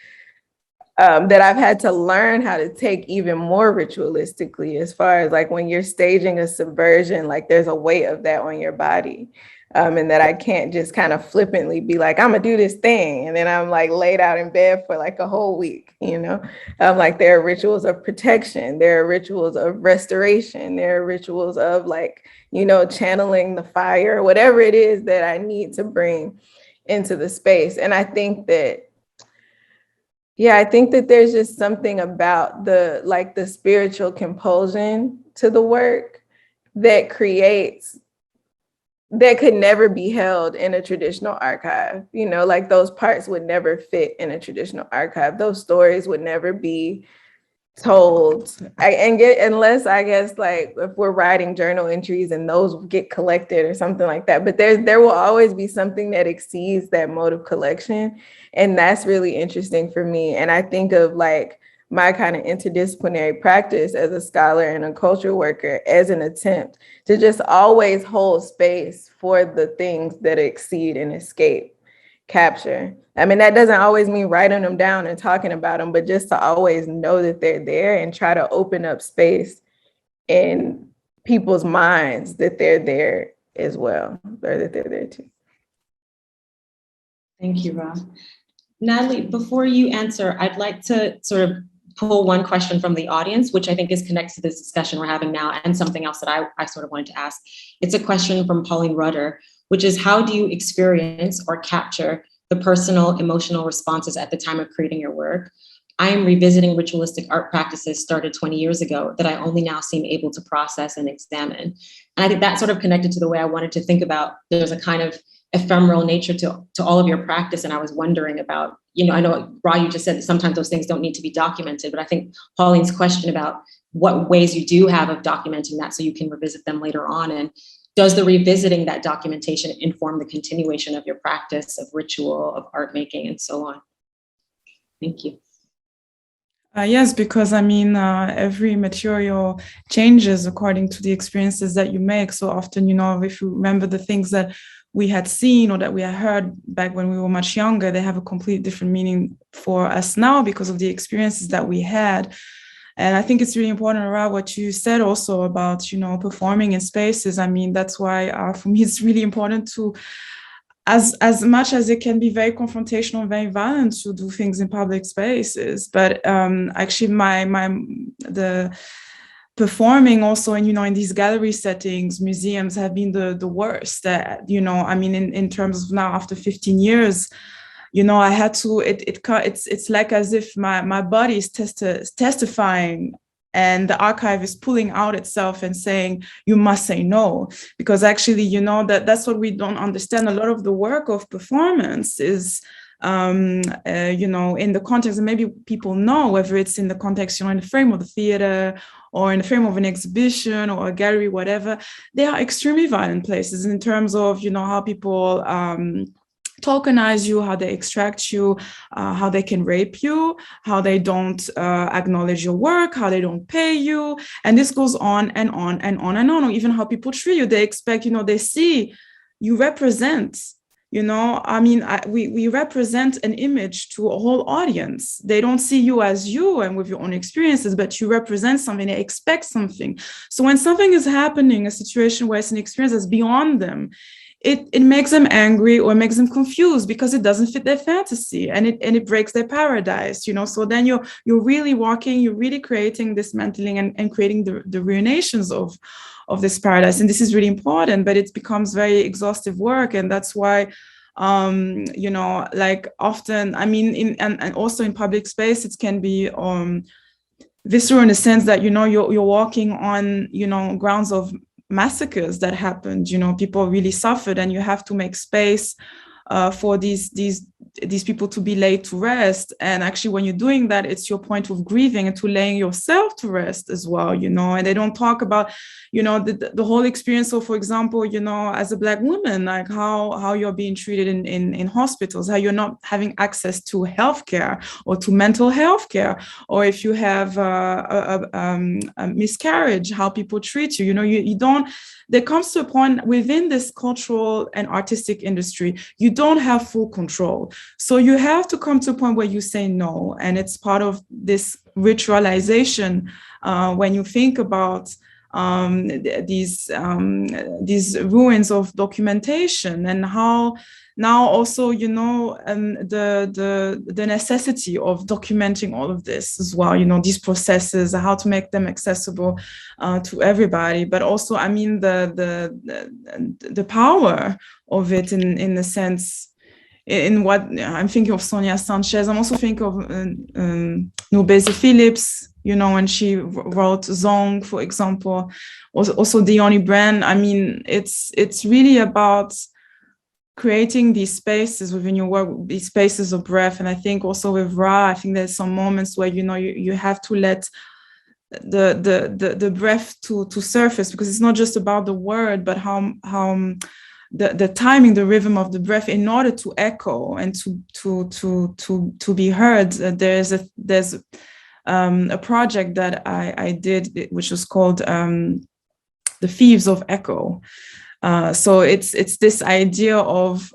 that I've had to learn how to take even more ritualistically, as far as like when you're staging a subversion, like there's a weight of that on your body. And that I can't just kind of flippantly be like, I'm gonna do this thing, and then I'm like laid out in bed for like a whole week, you know? Like, there are rituals of protection, there are rituals of restoration, there are rituals of like, you know, channeling the fire, whatever it is that I need to bring into the space. And I think that, yeah, I think that there's just something about the spiritual compulsion to the work that could never be held in a traditional archive. You know, like those parts would never fit in a traditional archive. Those stories would never be told. Unless, I guess, like if we're writing journal entries and those get collected or something like that. But there will always be something that exceeds that mode of collection. And that's really interesting for me. And I think of like my kind of interdisciplinary practice as a scholar and a culture worker as an attempt to just always hold space for the things that exceed and escape capture. I mean, that doesn't always mean writing them down and talking about them, but just to always know that they're there and try to open up space in people's minds that they're there as well, or that they're there too. Thank you, Rob. Nathalie, before you answer, I'd like to sort of pull one question from the audience, which I think is connected to this discussion we're having now, and something else that I sort of wanted to ask. It's a question from Pauline Rudder, which is, how do you experience or capture the personal emotional responses at the time of creating your work? I am revisiting ritualistic art practices started 20 years ago that I only now seem able to process and examine. And I think that sort of connected to the way I wanted to think about, there's a kind of ephemeral nature to all of your practice. And I was wondering about, you know, I know, Ra, you just said that sometimes those things don't need to be documented, but I think Pauline's question about what ways you do have of documenting that so you can revisit them later on, and does the revisiting that documentation inform the continuation of your practice of ritual, of art making, and so on? Thank you. Yes, because I mean, every material changes according to the experiences that you make. So often, you know, if you remember the things that we had seen or that we had heard back when we were much younger, they have a completely different meaning for us now because of the experiences that we had. And I think it's really important around what you said also about, performing in spaces. I mean, that's why for me, it's really important to, as much as it can be very confrontational and very violent to do things in public spaces. But actually the performing also in these gallery settings, museums have been the worst. In terms of now after 15 years, I had to, it's like as if my body is testifying, and the archive is pulling out itself and saying, you must say no. Because actually, that's what we don't understand. A lot of the work of performance is, in the context, and maybe people know, whether it's in the context, in the frame of the theater or in the frame of an exhibition or a gallery, whatever, they are extremely violent places in terms of, how people tokenize you, how they extract you, how they can rape you, how they don't acknowledge your work, how they don't pay you. And this goes on and on and on and on, or even how people treat you. They expect, they see you represent, we represent an image to a whole audience. They don't see you as you and with your own experiences, but you represent something, they expect something. So when something is happening, a situation where it's an experience that's beyond them, it makes them angry or makes them confused because it doesn't fit their fantasy, and it breaks their paradise, So then you're really you're really creating, dismantling and creating the ruinations of this paradise. And this is really important, but it becomes very exhaustive work. And that's why, like often, and also in public space, it can be visceral in the sense that, you're walking on, grounds of massacres that happened, people really suffered, and you have to make space for these people to be laid to rest. And actually, when you're doing that, it's your point of grieving and to laying yourself to rest as well, and they don't talk about, the whole experience. So for example, as a Black woman, like how you're being treated in hospitals, how you're not having access to healthcare or to mental health care, or if you have a miscarriage, how people treat you, you don't, there comes to a point within this cultural and artistic industry, you don't have full control. So you have to come to a point where you say no. And it's part of this ritualization when you think about these ruins of documentation, and how now also, the necessity of documenting all of this as well, these processes, how to make them accessible to everybody, but also, the power of it in the sense, in what I'm thinking of Sonia Sanchez. I'm also thinking of Nubeze Phillips, when she wrote Zong, for example, also Dionne Brand. It's really about creating these spaces within your work, these spaces of breath. And I think also with Ra, I think there's some moments where, you have to let the breath to surface, because it's not just about the word, but how the timing, the rhythm of the breath in order to echo and to be heard. There's a project that I did, which was called The Thieves of Echo. So it's this idea of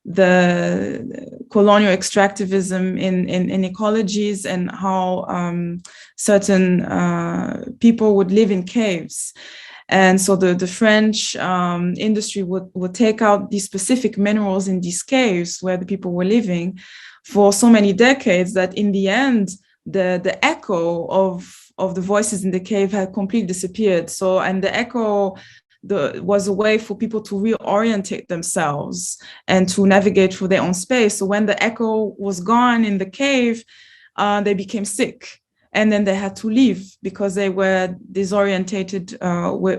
the colonial extractivism in ecologies, and how certain people would live in caves. And so the French industry would take out these specific minerals in these caves where the people were living for so many decades that in the end, the echo of the voices in the cave had completely disappeared. So, and the echo was a way for people to reorientate themselves and to navigate through their own space. So when the echo was gone in the cave, they became sick. And then they had to leave because they were disorientated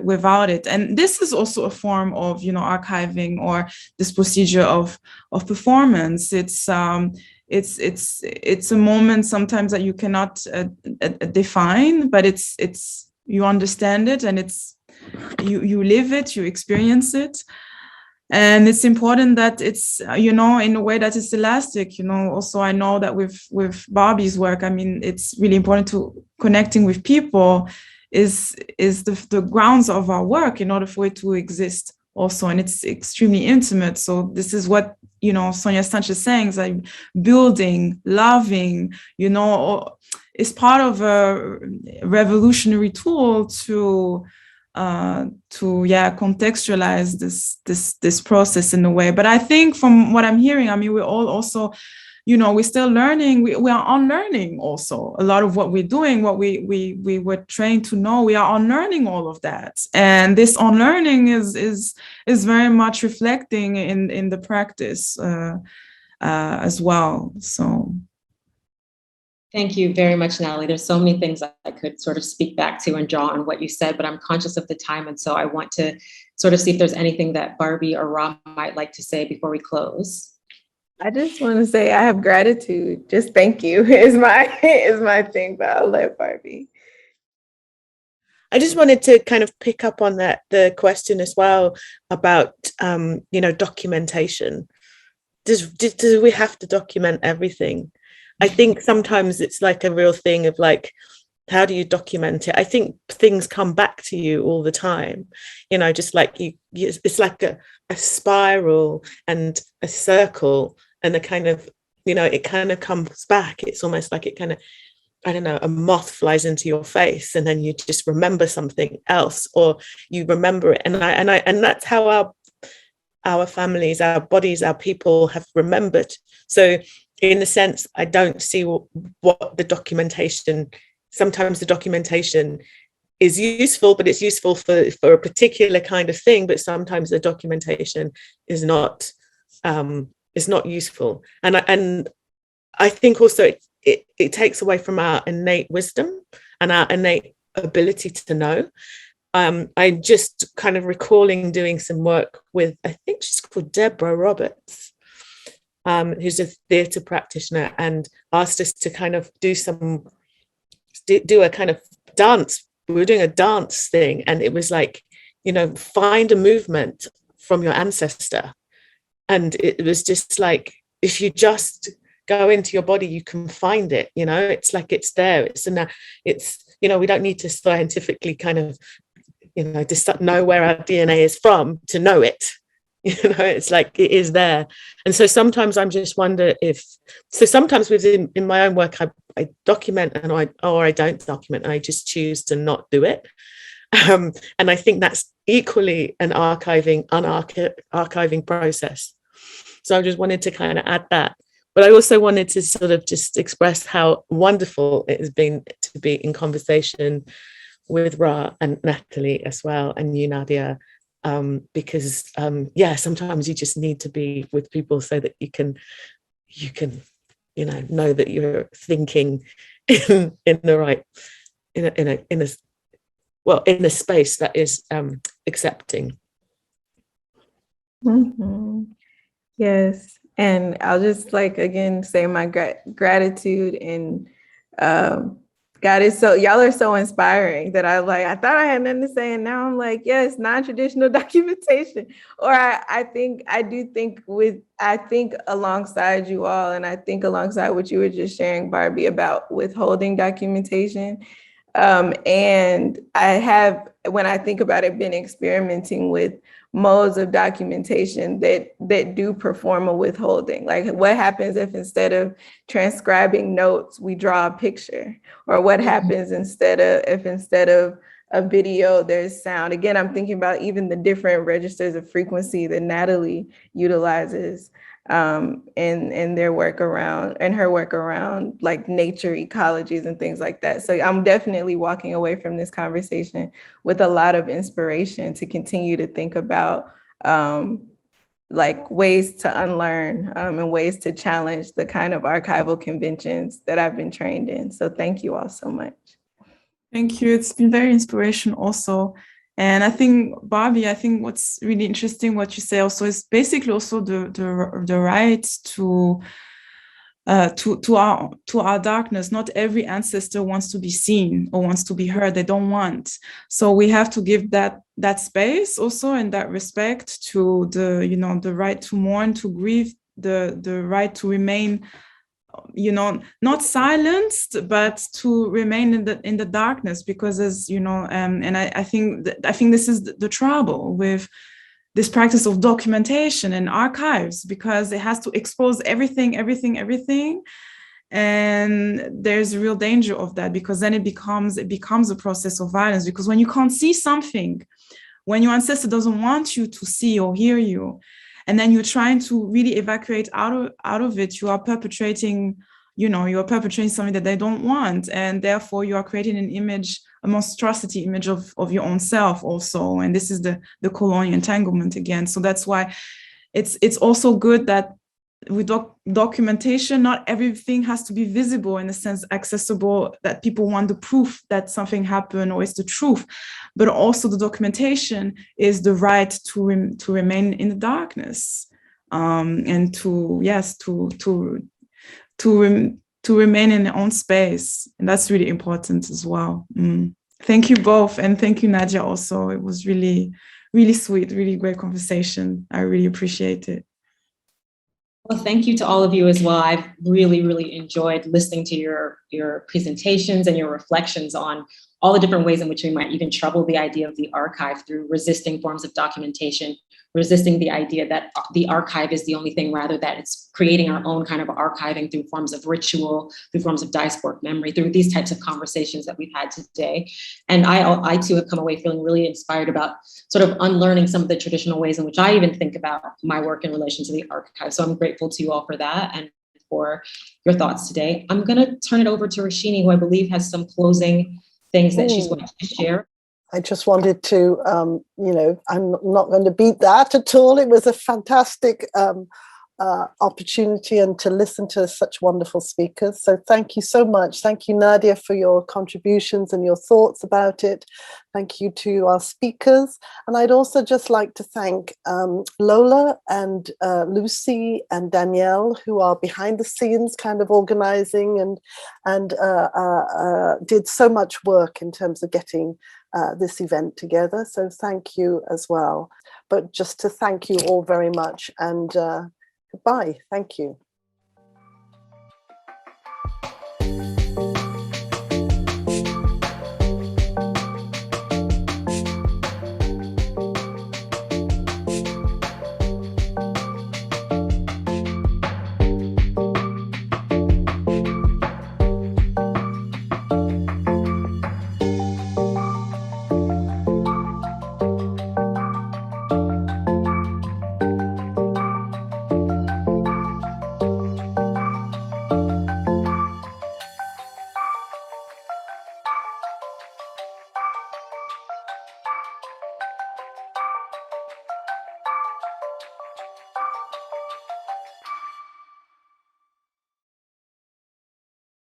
without it. And this is also a form of, archiving, or this procedure of performance. It's a moment sometimes that you cannot define, but it's you understand it, and it's you live it, you experience it. And it's important that it's, in a way that it's elastic, Also, I know that with Barby's work, it's really important to connecting with people is the grounds of our work in order for it to exist also, and it's extremely intimate. So this is what, you know, Sonia Sanchez is saying, is like building, loving, you know, is part of a revolutionary tool to contextualize this process in a way. But I think from what I'm hearing, I mean, we're all also, you know, we're still learning. We are unlearning also a lot of what we're doing, what we were trained to know. We are unlearning all of that, and this unlearning is very much reflecting in the practice as well. So. Thank you very much, Nathalie. There's so many things I could sort of speak back to and draw on what you said, but I'm conscious of the time. And so I want to sort of see if there's anything that Barby or Ra might like to say before we close. I just want to say I have gratitude. Just thank you is my thing, but I'll let Barby. I just wanted to kind of pick up on the question as well about, you know, documentation. Do we have to document everything? I think sometimes it's like a real thing of like, how do you document it? I think things come back to you all the time, you know, just like it's like a spiral and a circle and a kind of, you know, it kind of comes back. It's almost like it kind of, I don't know, a moth flies into your face and then you just remember something else, or you remember it. And that's how our families, our bodies, our people have remembered. So in a sense, I don't see what the documentation, sometimes the documentation is useful, but it's useful for a particular kind of thing, but sometimes the documentation is not useful. And I think also it takes away from our innate wisdom and our innate ability to know. I just kind of recalling doing some work with, I think she's called Deborah Roberts, who's a theatre practitioner, and asked us to kind of do a kind of dance. We were doing a dance thing, and it was like, you know, find a movement from your ancestor. And it was just like, if you just go into your body, you can find it, you know, it's like it's there. It's, you know, we don't need to scientifically kind of, you know, just know where our DNA is from to know it. You know, it's like it is there. And so sometimes I'm just wonder sometimes within in my own work I document and I don't document, and I just choose to not do it. And I think that's equally an archiving process. So I just wanted to kind of add that. But I also wanted to sort of just express how wonderful it has been to be in conversation with Ra and Nathalie as well, and you, Nydia. Because sometimes you just need to be with people so that you can know that you're thinking in the right in a space that is accepting. Mm-hmm. Yes, and I'll just like again say my gratitude and God is y'all are so inspiring that I thought I had nothing to say, and now I'm like, yes, non-traditional documentation. Or I think alongside you all, and I think alongside what you were just sharing, Barby, about withholding documentation. And I have, when I think about it, been experimenting with modes of documentation that do perform a withholding. Like, what happens if instead of transcribing notes, we draw a picture? Or what happens instead of a video, there's sound? Again, I'm thinking about even the different registers of frequency that Nathalie utilizes in their work around, and her work around like nature ecologies and things like that. So I'm definitely walking away from this conversation with a lot of inspiration to continue to think about like ways to unlearn and ways to challenge the kind of archival conventions that I've been trained in. So thank you all so much. Thank you. It's been very inspirational also. And I think, Barby, what's really interesting what you say also is basically also the right to our darkness. Not every ancestor wants to be seen or wants to be heard. They don't want. So we have to give that space also, and that respect to the right to mourn, to grieve, the right to remain, not silenced, but to remain in the darkness, because as and I think this is the trouble with this practice of documentation and archives, because it has to expose everything. And there's a real danger of that, because then it becomes a process of violence. Because when you can't see something, when your ancestor doesn't want you to see or hear you, and then you're trying to really evacuate out of it, you are perpetrating something that they don't want. And therefore you are creating an image, a monstrosity image of your own self also. And this is the colonial entanglement again. So that's why it's also good that with documentation, not everything has to be visible, in a sense accessible, that people want the proof that something happened or it's the truth, but also the documentation is the right to remain in the darkness, and to remain in their own space. And that's really important as well. Thank you both, and thank you, Nydia, also. It was really, really sweet, really great conversation. I really appreciate it. Well, thank you to all of you as well. I've really, really enjoyed listening to your presentations and your reflections on all the different ways in which we might even trouble the idea of the archive through resisting forms of documentation, resisting the idea that the archive is the only thing, rather that it's creating our own kind of archiving through forms of ritual, through forms of diasporic memory, through these types of conversations that we've had today. And I too have come away feeling really inspired about sort of unlearning some of the traditional ways in which I even think about my work in relation to the archive. So I'm grateful to you all for that and for your thoughts today. I'm gonna turn it over to Roshini, who I believe has some closing things that she's going to share. I just wanted to, I'm not going to beat that at all. It was a fantastic opportunity, and to listen to such wonderful speakers. So thank you so much. Thank you, Nydia, for your contributions and your thoughts about it. Thank you to our speakers. And I'd also just like to thank Lola and Lucy and Danielle, who are behind the scenes kind of organizing and did so much work in terms of getting this event together. So thank you as well. But just to thank you all very much, and goodbye. Thank you.